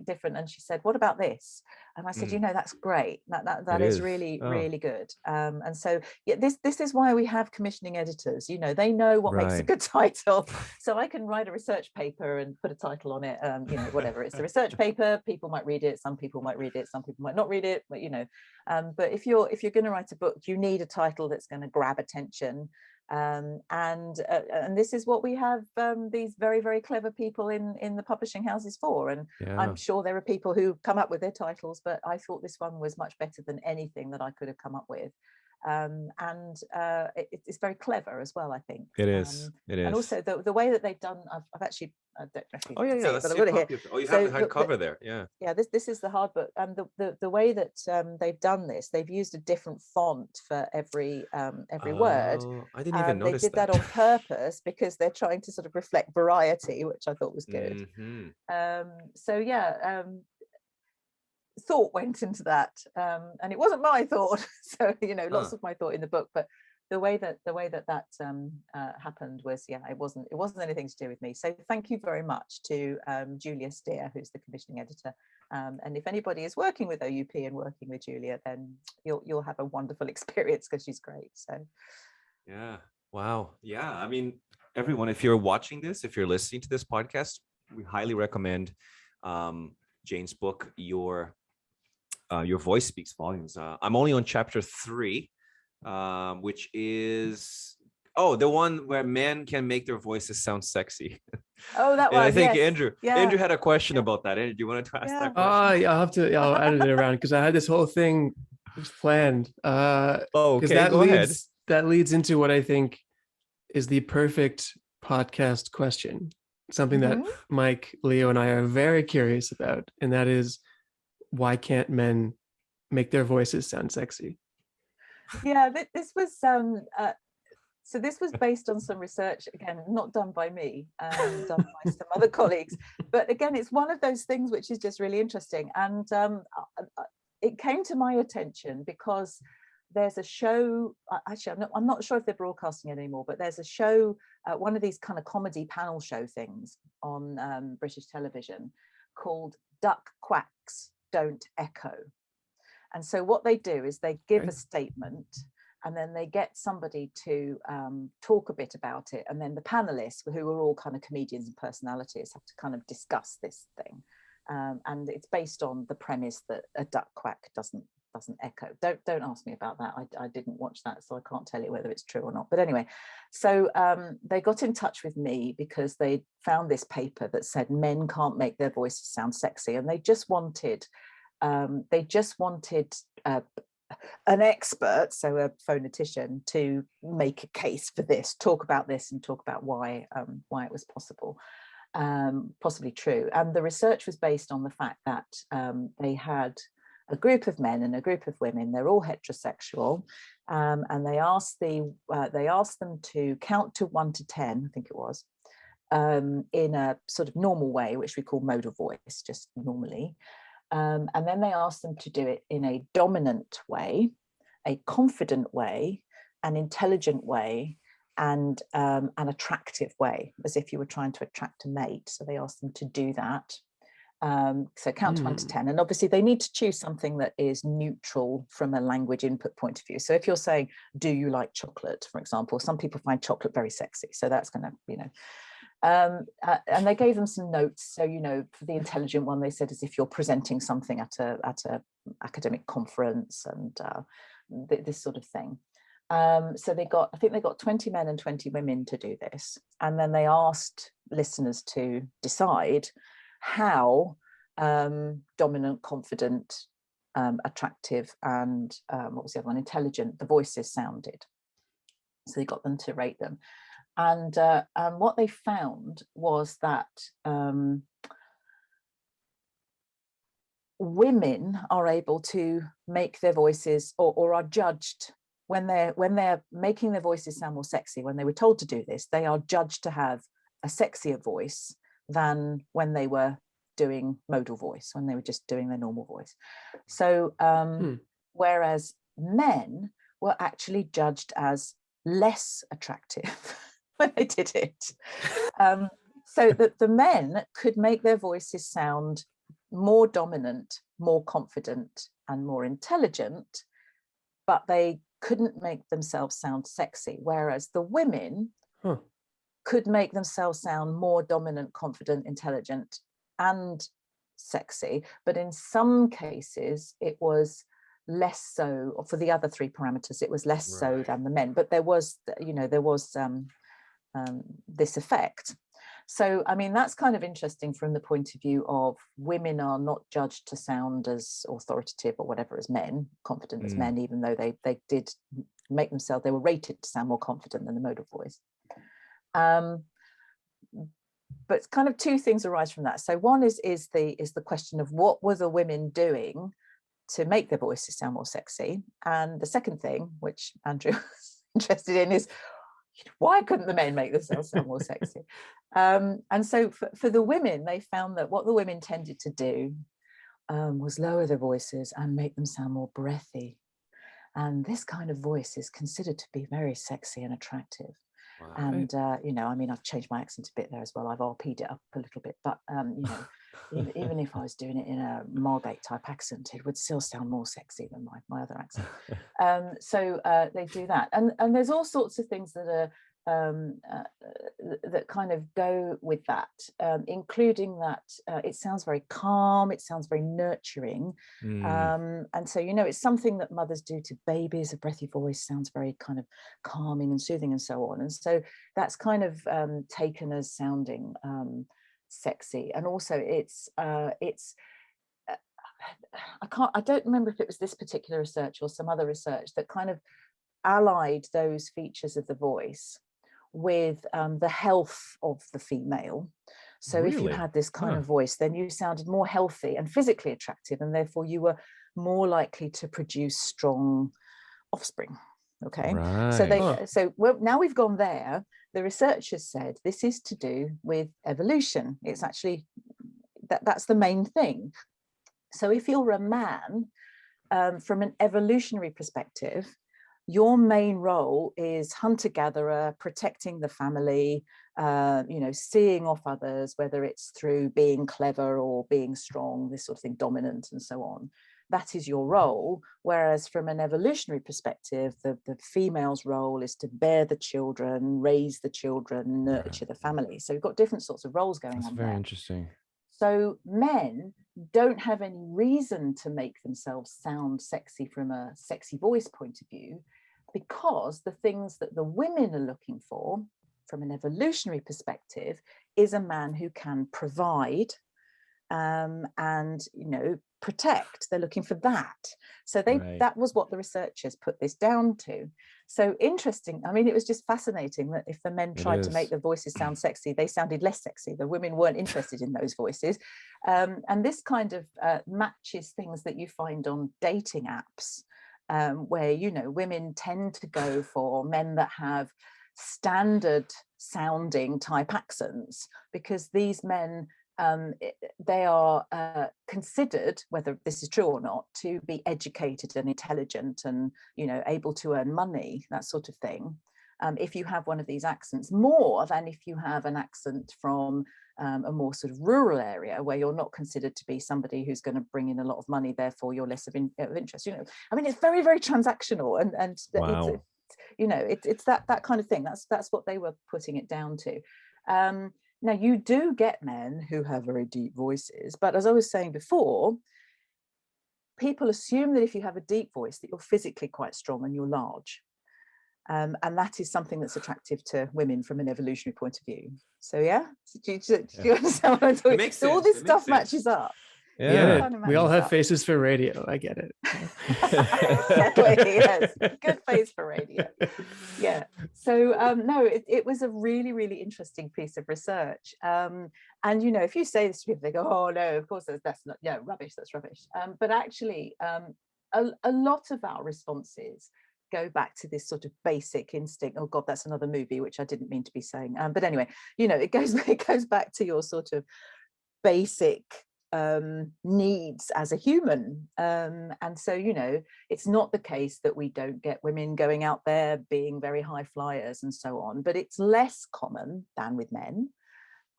different. And she said, what about this? And I said, you know, that's great. That is really, really good. And so, yeah, this is why we have commissioning editors. You know, they know what makes a good title. So I can write a research paper and put a title on it. You know, whatever. It's a research paper. People might read it. Some people might read it. Some people might not read it. But you know, but if you're going to write a book, you need a title that's going to grab attention. And this is what we have these very, very clever people in the publishing houses for. And I'm sure there are people who come up with their titles, but I thought this one was much better than anything that I could have come up with. It's very clever as well, I think. It is. And also the way that they've done, I've actually, I don't know if you can see it, Let's but see I've got it here. Oh, you have the hardcover there. Yeah, this is the hard book, and the way that they've done this, they've used a different font for every word. I didn't even notice they did that on purpose because they're trying to sort of reflect variety, which I thought was good. So yeah, thought went into that, and it wasn't my thought. So you know, lots of my thought in the book, but the way that happened was, it wasn't anything to do with me. So thank you very much to Julia Steer, who's the commissioning editor. And if anybody is working with OUP and working with Julia, then you'll have a wonderful experience, because she's great. So yeah, wow, yeah. I mean, everyone, if you're watching this, if you're listening to this podcast, we highly recommend Jane's book, Your Voice Speaks Volumes. I'm only on chapter 3. Which is the one where men can make their voices sound sexy. Oh, that one. I think yes. Andrew had a question about that. Andrew, do you want to ask that question? I'll edit it around, because I had this whole thing planned. Okay, go ahead. That leads into what I think is the perfect podcast question, something that Mike, Leo, and I are very curious about, and that is, why can't men make their voices sound sexy? Yeah, this was so this was based on some research, again, not done by me, done by some other colleagues, but again, it's one of those things which is just really interesting. And it came to my attention because there's a show, actually I'm not sure if they're broadcasting it anymore, but there's a show, one of these kind of comedy panel show things on British television, called Duck Quacks Don't Echo. And so what they do is they give a statement, and then they get somebody to talk a bit about it. And then the panelists, who are all kind of comedians and personalities, have to kind of discuss this thing. And it's based on the premise that a duck quack doesn't echo. Don't ask me about that. I didn't watch that, so I can't tell you whether it's true or not. But anyway, so they got in touch with me because they found this paper that said men can't make their voices sound sexy, and they just wanted an expert, so a phonetician, to make a case for this, talk about this, and talk about why it was possibly true. And the research was based on the fact that they had a group of men and a group of women. They're all heterosexual, and they asked them to count to 1 to 10, I think it was, in a sort of normal way, which we call modal voice, just normally. And then they asked them to do it in a dominant way, a confident way, an intelligent way, and an attractive way, as if you were trying to attract a mate. So they asked them to do that. So count to 1 to 10, and obviously they need to choose something that is neutral from a language input point of view. So if you're saying, do you like chocolate, for example, some people find chocolate very sexy, so that's going to, you know, and they gave them some notes. So, you know, for the intelligent one, they said as if you're presenting something at a academic conference, and this sort of thing. So I think they got 20 men and 20 women to do this, and then they asked listeners to decide how dominant, confident, attractive, and what was the other one, intelligent, the voices sounded. So they got them to rate them, and what they found was that women are able to make their voices, or are judged when they're making their voices sound more sexy. When they were told to do this, they are judged to have a sexier voice than when they were doing modal voice, when they were just doing their normal voice. So whereas men were actually judged as less attractive when they did it. So that the men could make their voices sound more dominant, more confident, and more intelligent, but they couldn't make themselves sound sexy, whereas the women could make themselves sound more dominant, confident, intelligent, and sexy. But in some cases, it was less so, or for the other 3 parameters, it was less so than the men. But there was, you know, this effect. So, I mean, that's kind of interesting from the point of view of women are not judged to sound as authoritative or whatever as men, confident as men, even though they did make themselves, they were rated to sound more confident than the modal voice. But kind of 2 things arise from that. So one is the question of what were the women doing to make their voices sound more sexy? And the second thing, which Andrew was interested in, is why couldn't the men make themselves sound more sexy? And so for the women, they found that what the women tended to do was lower their voices and make them sound more breathy. And this kind of voice is considered to be very sexy and attractive. Wow. And, you know, I mean, I've changed my accent a bit there as well. I've RP'd it up a little bit, but, you know, even if I was doing it in a Margate type accent, it would still sound more sexy than my other accent. So they do that. And there's all sorts of things that are, that kind of go with that, including that it sounds very calm, it sounds very nurturing. And so, you know, it's something that mothers do to babies. A breathy voice sounds very kind of calming and soothing and so on. And so that's kind of taken as sounding sexy. And also I don't remember if it was this particular research or some other research that kind of allied those features of the voice with the health of the female. So if you had this kind of voice, then you sounded more healthy and physically attractive, and therefore you were more likely to produce strong offspring. Okay, so now we've gone there. The researchers said this is to do with evolution. It's actually that's the main thing. So if you're a man, from an evolutionary perspective, your main role is hunter-gatherer, protecting the family, you know, seeing off others, whether it's through being clever or being strong, this sort of thing, dominant and so on. That is your role. Whereas from an evolutionary perspective, the female's role is to bear the children, raise the children, nurture the family. So we've got different sorts of roles going on there. That's very interesting. So men don't have any reason to make themselves sound sexy from a sexy voice point of view, because the things that the women are looking for from an evolutionary perspective is a man who can provide and, you know, protect. They're looking for that. So that was what the researchers put this down to. So interesting. I mean, it was just fascinating that if the men tried to make the voices sound sexy, they sounded less sexy. The women weren't interested in those voices. And this kind of matches things that you find on dating apps, where, you know, women tend to go for men that have standard sounding type accents, because these men, they are considered, whether this is true or not, to be educated and intelligent and, you know, able to earn money, that sort of thing. If you have one of these accents, more than if you have an accent from a more sort of rural area where you're not considered to be somebody who's going to bring in a lot of money, therefore you're less of interest. You know, I mean, it's very, very transactional, and Wow. it's that kind of thing. That's what they were putting it down to. Now you do get men who have very deep voices, but as I was saying before, people assume that if you have a deep voice that you're physically quite strong and you're large. And that is something that's attractive to women from an evolutionary point of view. So yeah, do you understand what I'm talking about? So all this stuff matches up. Yeah, Kind of we all have up. faces for radio. I get it. Exactly, yes. Good face for radio. Yeah. So no, it was a really, really interesting piece of research. And you know, if you say this to people, they go, "Oh no, of course that's not, yeah, rubbish. That's rubbish." But actually, a lot of our responses go back to this sort of basic instinct. Oh God, that's another movie, which I didn't mean to be saying. But anyway, you know, it goes back to your sort of basic needs as a human. And so, you know, it's not the case that we don't get women going out there being very high flyers and so on, but it's less common than with men.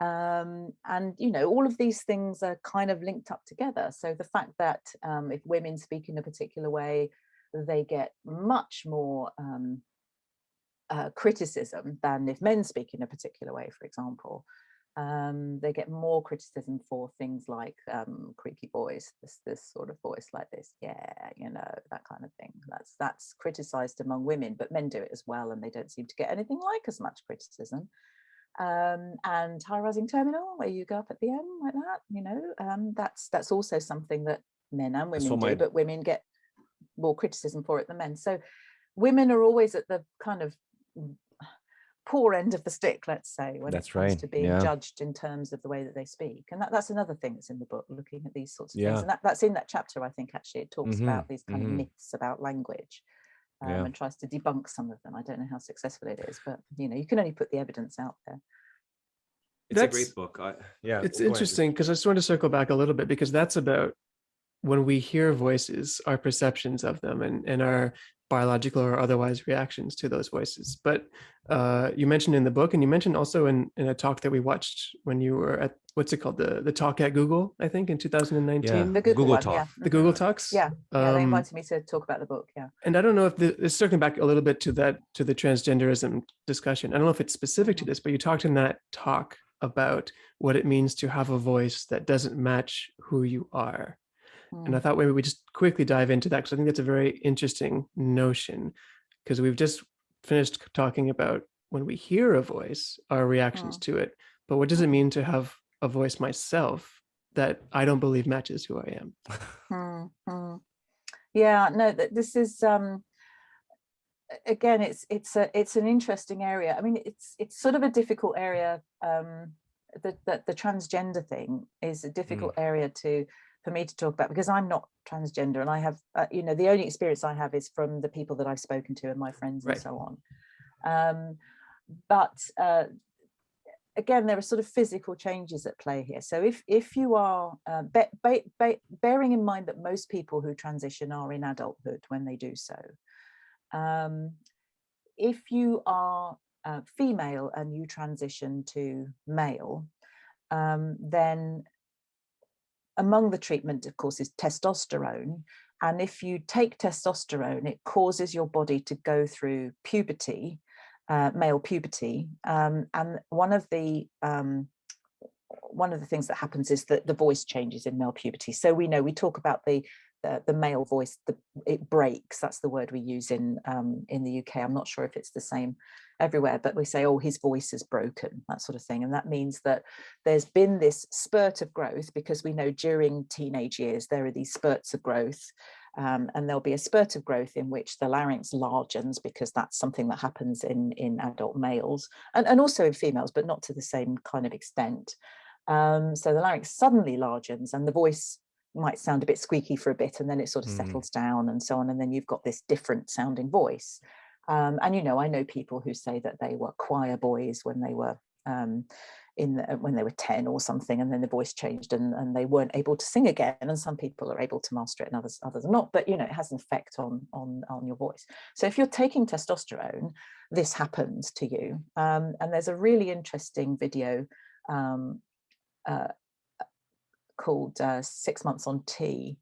And, you know, all of these things are kind of linked up together. So the fact that if women speak in a particular way, they get much more criticism than if men speak in a particular way, for example. They get more criticism for things like creaky voice, this sort of voice like this, yeah, you know, that kind of thing. That's criticized among women, but men do it as well, and they don't seem to get anything like as much criticism. And high rising terminal, where you go up at the end like that, you know, that's also something that men and women do, but women get more criticism for it than men. So women are always at the kind of poor end of the stick, let's say, when it comes to being judged in terms of the way that they speak. And that's another thing that's in the book, looking at these sorts of things. And that's in that chapter, I think, actually. It talks about these kind of myths about language and tries to debunk some of them. I don't know how successful it is, but, you know, you can only put the evidence out there. It's a great book. It's interesting because I just want to circle back a little bit, because that's about when we hear voices, our perceptions of them and our biological or otherwise reactions to those voices. But you mentioned in the book, and you mentioned also in a talk that we watched when you were at, what's it called? The talk at Google, I think in 2019. Yeah, the Google one, Talk. yeah. The Google Talks. Yeah, they invited me to talk about the book, yeah. And I don't know if it's circling back a little bit to the transgenderism discussion. I don't know if it's specific to this, but you talked in that talk about what it means to have a voice that doesn't match who you are. And I thought maybe we just quickly dive into that, because I think that's a very interesting notion, because we've just finished talking about when we hear a voice, our reactions to it. But what does it mean to have a voice myself that I don't believe matches who I am? Yeah, no, this is again, it's an interesting area. I mean, it's sort of a difficult area. The transgender thing is a difficult area for me to talk about, because I'm not transgender, and I have, you know, the only experience I have is from the people that I've spoken to and my friends and so on. But again, there are sort of physical changes at play here. So if you are, bearing in mind that most people who transition are in adulthood when they do so, if you are female and you transition to male, then among the treatment, of course, is testosterone. And if you take testosterone, it causes your body to go through puberty, male puberty. And one of the things that happens is that the voice changes in male puberty. So we know, we talk about the male voice, it breaks. That's the word we use in the UK. I'm not sure if it's the same everywhere, but we say, oh, his voice is broken, that sort of thing. And that means that there's been this spurt of growth, because we know during teenage years there are these spurts of growth, and there'll be a spurt of growth in which the larynx largens, because that's something that happens in adult males and also in females, but not to the same kind of extent. So the larynx suddenly largens and the voice might sound a bit squeaky for a bit, and then it sort of settles down and so on, and then you've got this different sounding voice. And you know, I know people who say that they were choir boys when they were when they were 10 or something, and then the voice changed and they weren't able to sing again. And some people are able to master it and others are not, but you know, it has an effect on your voice. So if you're taking testosterone, this happens to you. And there's a really interesting video called 6 Months on Tea,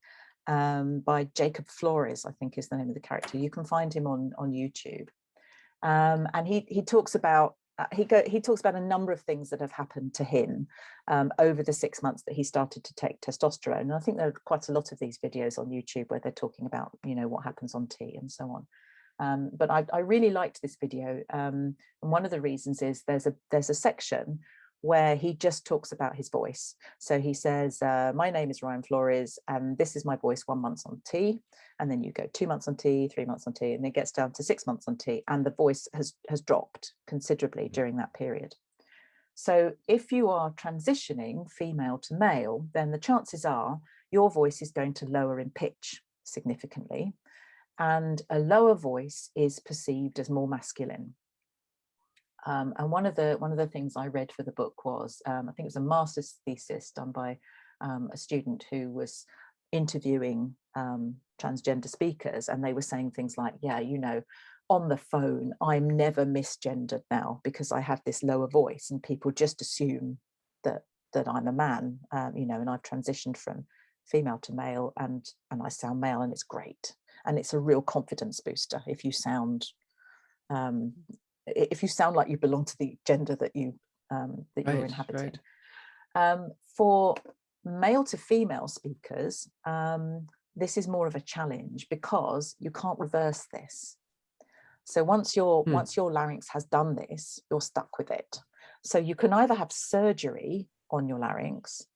by Jacob Flores, I think is the name of the character. You can find him on YouTube. And he talks about he talks about a number of things that have happened to him over the 6 months that he started to take testosterone. And I think there are quite a lot of these videos on YouTube where they're talking about, you know, what happens on tea and so on. But I really liked this video. And one of the reasons is there's a section where he just talks about his voice. So he says, my name is Ryan Flores, and this is my voice 1 month on tea. And then you go 2 months on tea, 3 months on tea, and it gets down to 6 months on tea. And the voice has dropped considerably during that period. So if you are transitioning female to male, then the chances are your voice is going to lower in pitch significantly. And a lower voice is perceived as more masculine. And one of the things I read for the book was, I think it was a master's thesis done by a student who was interviewing transgender speakers, and they were saying things like, yeah, you know, on the phone, I'm never misgendered now because I have this lower voice, and people just assume that I'm a man, you know, and I've transitioned from female to male, and I sound male, and it's great, and it's a real confidence booster if you sound like you belong to the gender that you're inhabiting. Right. For male to female speakers, this is more of a challenge because you can't reverse this. So once your larynx has done this, you're stuck with it. So you can either have surgery on your larynx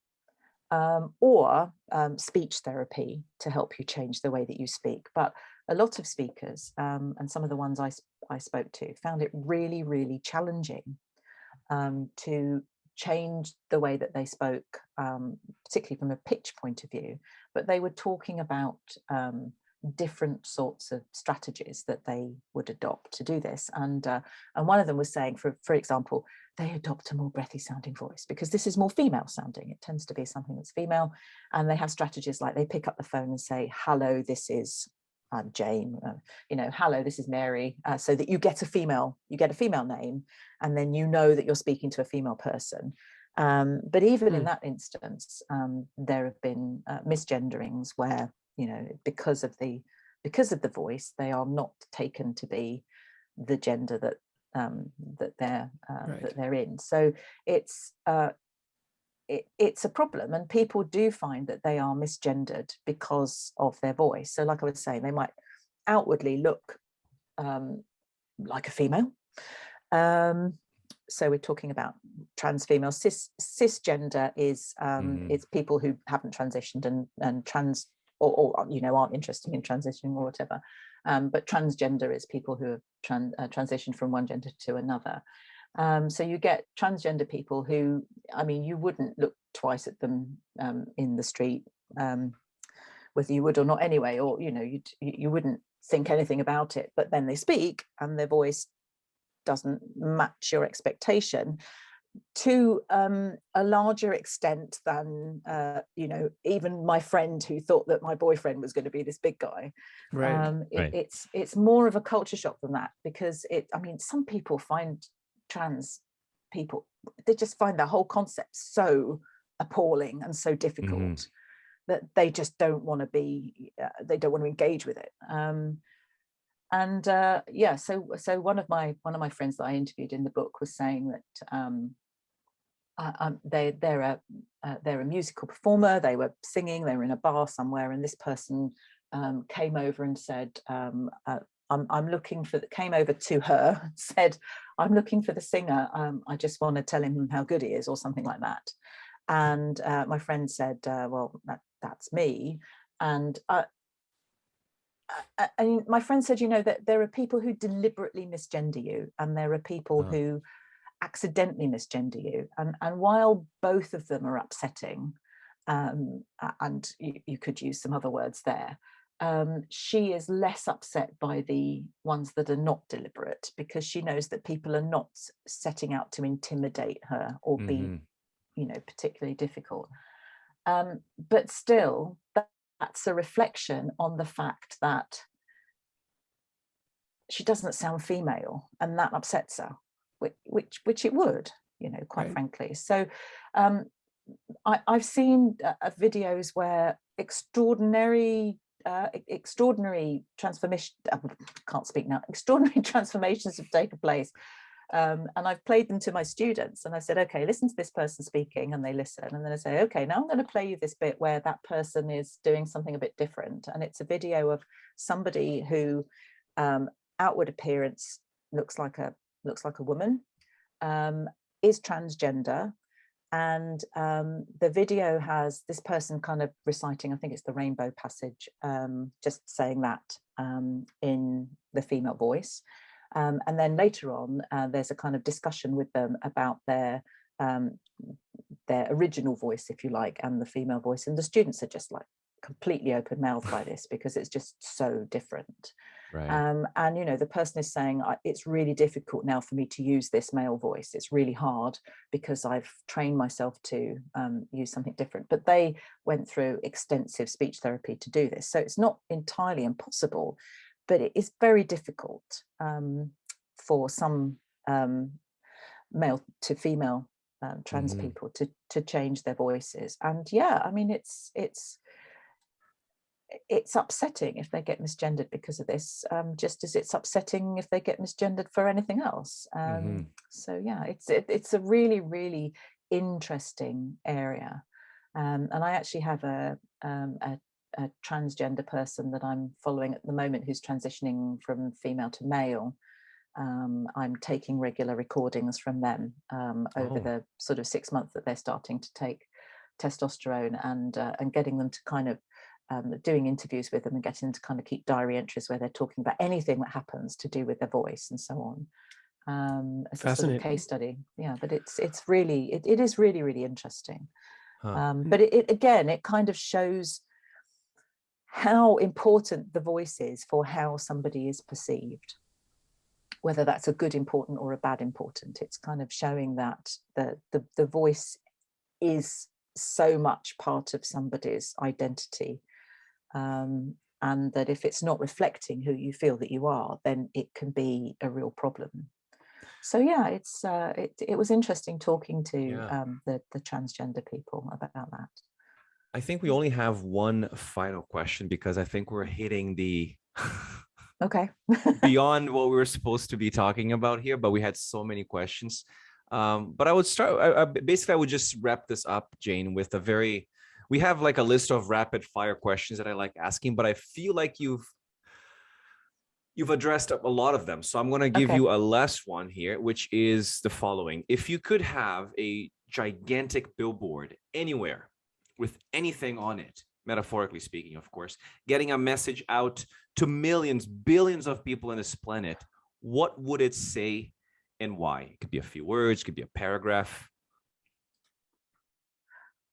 or speech therapy to help you change the way that you speak. But a lot of speakers, and some of the ones I spoke to, found it really, really challenging to change the way that they spoke, particularly from a pitch point of view. But they were talking about different sorts of strategies that they would adopt to do this. And one of them was saying, for example, they adopt a more breathy sounding voice because this is more female sounding. It tends to be something that's female. And they have strategies like they pick up the phone and say, hello, this is Jane, you know, hello, this is Mary, so that you get a female name, and then you know that you're speaking to a female person. But even in that instance, there have been misgenderings where, you know, because of the voice, they are not taken to be the gender that they're in. So it's a problem, and people do find that they are misgendered because of their voice. So like I was saying, they might outwardly look like a female. So we're talking about trans female. Cisgender is it's people who haven't transitioned and trans or you know, aren't interested in transitioning or whatever. But transgender is people who have transitioned from one gender to another. So you get transgender people who, I mean, you wouldn't look twice at them in the street, whether you would or not anyway, or, you know, you wouldn't think anything about it, but then they speak and their voice doesn't match your expectation to a larger extent than, you know, even my friend who thought that my boyfriend was going to be this big guy. Right. It's more of a culture shock than that, because I mean, some people find trans people, they just find the whole concept so appalling and so difficult that they just don't want to be, they don't want to engage with it. Yeah, so one of my friends that I interviewed in the book was saying that they're a musical performer. They were singing, they were in a bar somewhere, and this person came over and said, I'm looking for, came over to her, said, I'm looking for the singer. I just want to tell him how good he is, or something like that. And my friend said, well, that's me. And my friend said, you know, that there are people who deliberately misgender you, and there are people who accidentally misgender you. And while both of them are upsetting, and you could use some other words there, she is less upset by the ones that are not deliberate, because she knows that people are not setting out to intimidate her or be, you know, particularly difficult. But still, that's a reflection on the fact that she doesn't sound female, and that upsets her, which it would, you know, quite frankly. So I've seen videos where extraordinary transformation, can't speak now, extraordinary transformations have taken place. And I've played them to my students, and I said, okay, listen to this person speaking, and they listen, and then I say, okay, now I'm going to play you this bit where that person is doing something a bit different, and it's a video of somebody who outward appearance looks like a woman, is transgender, and the video has this person kind of reciting, I think it's the Rainbow Passage, just saying that in the female voice. And then later on, there's a kind of discussion with them about their original voice, if you like, and the female voice. And the students are just like completely open-mouthed by this because it's just so different. Right. And, you know, the person is saying, it's really difficult now for me to use this male voice. It's really hard because I've trained myself to use something different. But they went through extensive speech therapy to do this. So it's not entirely impossible, but it is very difficult for some male to female trans people to change their voices. And yeah, I mean, it's upsetting if they get misgendered because of this, just as it's upsetting if they get misgendered for anything else. So yeah, it's a really, really interesting area. And I actually have a transgender person that I'm following at the moment who's transitioning from female to male. I'm taking regular recordings from them over the sort of 6 months that they're starting to take testosterone, and getting them to kind of doing interviews with them and getting them to kind of keep diary entries where they're talking about anything that happens to do with their voice and so on. As a sort of case study. Yeah, but it is really, really interesting. But it kind of shows how important the voice is for how somebody is perceived, whether that's a good important or a bad important. It's kind of showing that the voice is so much part of somebody's identity, and that if it's not reflecting who you feel that you are, then it can be a real problem. So yeah, it was interesting talking to the transgender people about that. I think we only have one final question because I think we're hitting the okay beyond what we were supposed to be talking about here, but we had so many questions. But I would start, basically I would just wrap this up, Jane, with we have like a list of rapid fire questions that I like asking, but I feel like you've addressed a lot of them. So I'm going to give you a last one here, which is the following. If you could have a gigantic billboard anywhere with anything on it, metaphorically speaking, of course, getting a message out to millions, billions of people on this planet, what would it say and why? It could be a few words, it could be a paragraph.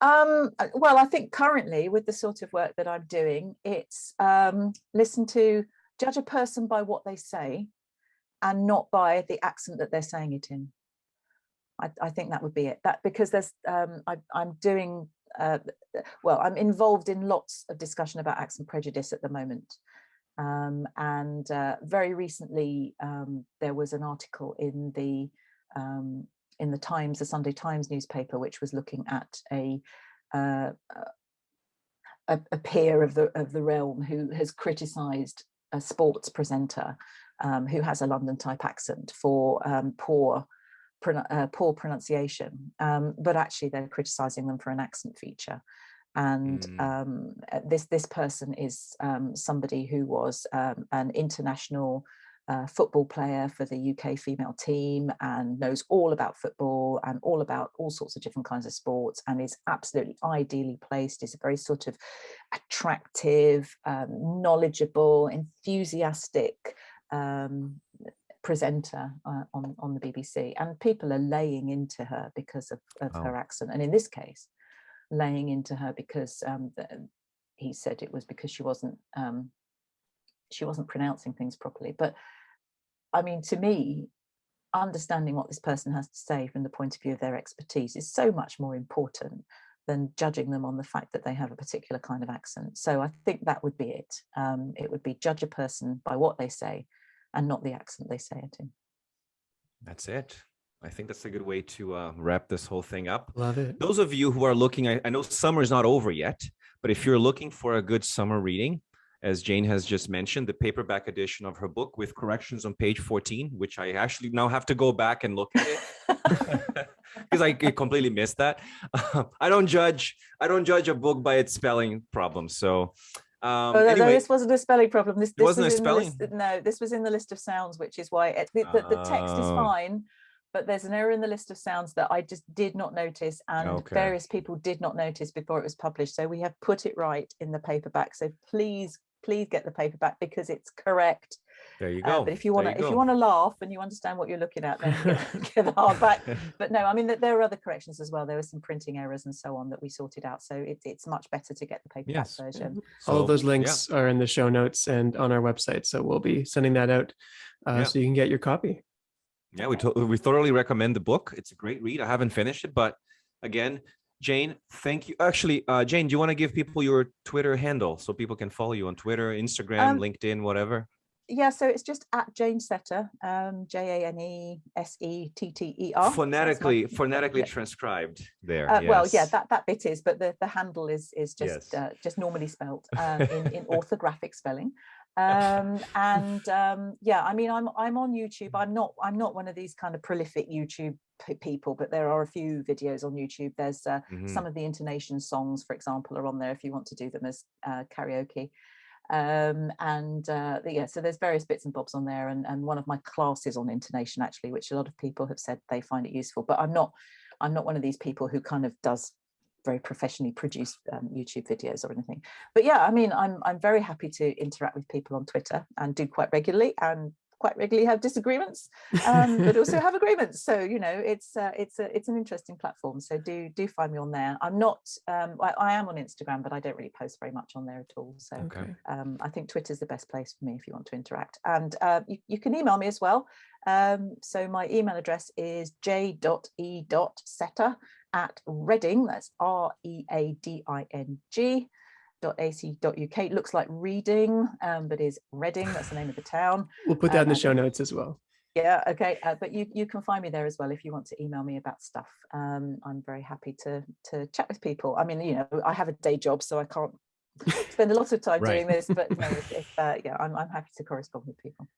Well, I think currently with the sort of work that I'm doing, it's judge a person by what they say and not by the accent that they're saying it in. I think that would be it. That because there's I'm doing I'm involved in lots of discussion about accent prejudice at the moment. And very recently, there was an article in the Times, the Sunday Times newspaper, which was looking at a peer of the realm who has criticised a sports presenter who has a London type accent for poor pronunciation, but actually they're criticising them for an accent feature. And this person is somebody who was an international football player for the UK female team and knows all about football and all about all sorts of different kinds of sports, and is absolutely ideally placed, is a very sort of attractive, knowledgeable, enthusiastic presenter on the BBC, and people are laying into her because of her accent, and in this case laying into her because he said it was because she wasn't pronouncing things properly. But I mean, to me, understanding what this person has to say from the point of view of their expertise is so much more important than judging them on the fact that they have a particular kind of accent. So I think that would be it. It would be judge a person by what they say and not the accent they say it in. That's it. I think that's a good way to wrap this whole thing up. Love it. Those of you who are looking, I know summer is not over yet, but if you're looking for a good summer reading, as Jane has just mentioned, the paperback edition of her book with corrections on page 14, which I actually now have to go back and look at it because I completely missed that. I don't judge a book by its spelling problems. So anyway, no, this wasn't a spelling problem. This wasn't was a in spelling. the list. No, this was in the list of sounds, which is why the text is fine, but there's an error in the list of sounds that I just did not notice, and various people did not notice before it was published. So we have put it right in the paperback. So please get the paperback because it's correct. There you go. But if you want to laugh and you understand what you're looking at, then get the hardback. But no, I mean there are other corrections as well. There were some printing errors and so on that we sorted out. So it's much better to get the paperback version. So, all of those links are in the show notes and on our website. So we'll be sending that out so you can get your copy. Yeah, we thoroughly recommend the book. It's a great read. I haven't finished it, but again, Jane, thank you. Actually, Jane, do you want to give people your Twitter handle so people can follow you on Twitter, Instagram, LinkedIn, whatever? Yeah, so it's just at Jane Setter, JaneSetter. Phonetically transcribed there. Well, yeah, that bit is, but the handle is just normally spelt in orthographic spelling. Yeah, I mean, I'm on YouTube. I'm not one of these kind of prolific YouTube people, but there are a few videos on YouTube. There's some of the intonation songs, for example, are on there if you want to do them as karaoke. So there's various bits and bobs on there, and one of my classes on intonation, actually, which a lot of people have said they find it useful, but I'm not one of these people who kind of does very professionally produced YouTube videos or anything. But yeah, I mean, I'm very happy to interact with people on Twitter, and do quite regularly, and quite regularly have disagreements, but also have agreements. So it's an interesting platform. So do find me on there. I'm not. I am on Instagram, but I don't really post very much on there at all. So I think Twitter's the best place for me if you want to interact. And you can email me as well. So my email address is j.e.setter@reading. That's READING. .ac.uk. It looks like reading, but is Reading. That's the name of the town. We'll put that in the show notes as well. Yeah, okay. But you can find me there as well if you want to email me about stuff. I'm very happy to chat with people. I mean, I have a day job, so I can't spend a lot of time doing this. But I'm happy to correspond with people.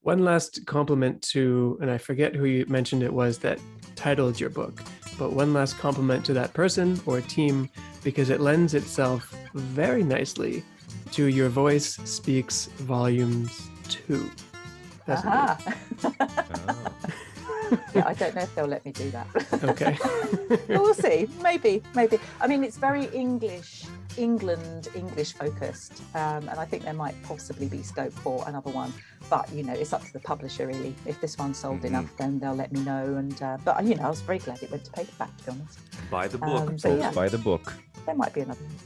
One last compliment to, and I forget who you mentioned it was that titled your book, but one last compliment to that person or team, because it lends itself very nicely to Your Voice Speaks Volumes 2. Yeah, I don't know if they'll let me do that. Okay. We'll see. Maybe. I mean, it's very English focused, and I think there might possibly be scope for another one. But it's up to the publisher really. If this one sold enough, then they'll let me know. And but I was very glad it went to paperback, to be honest. Buy the book. Buy the book. There might be another one.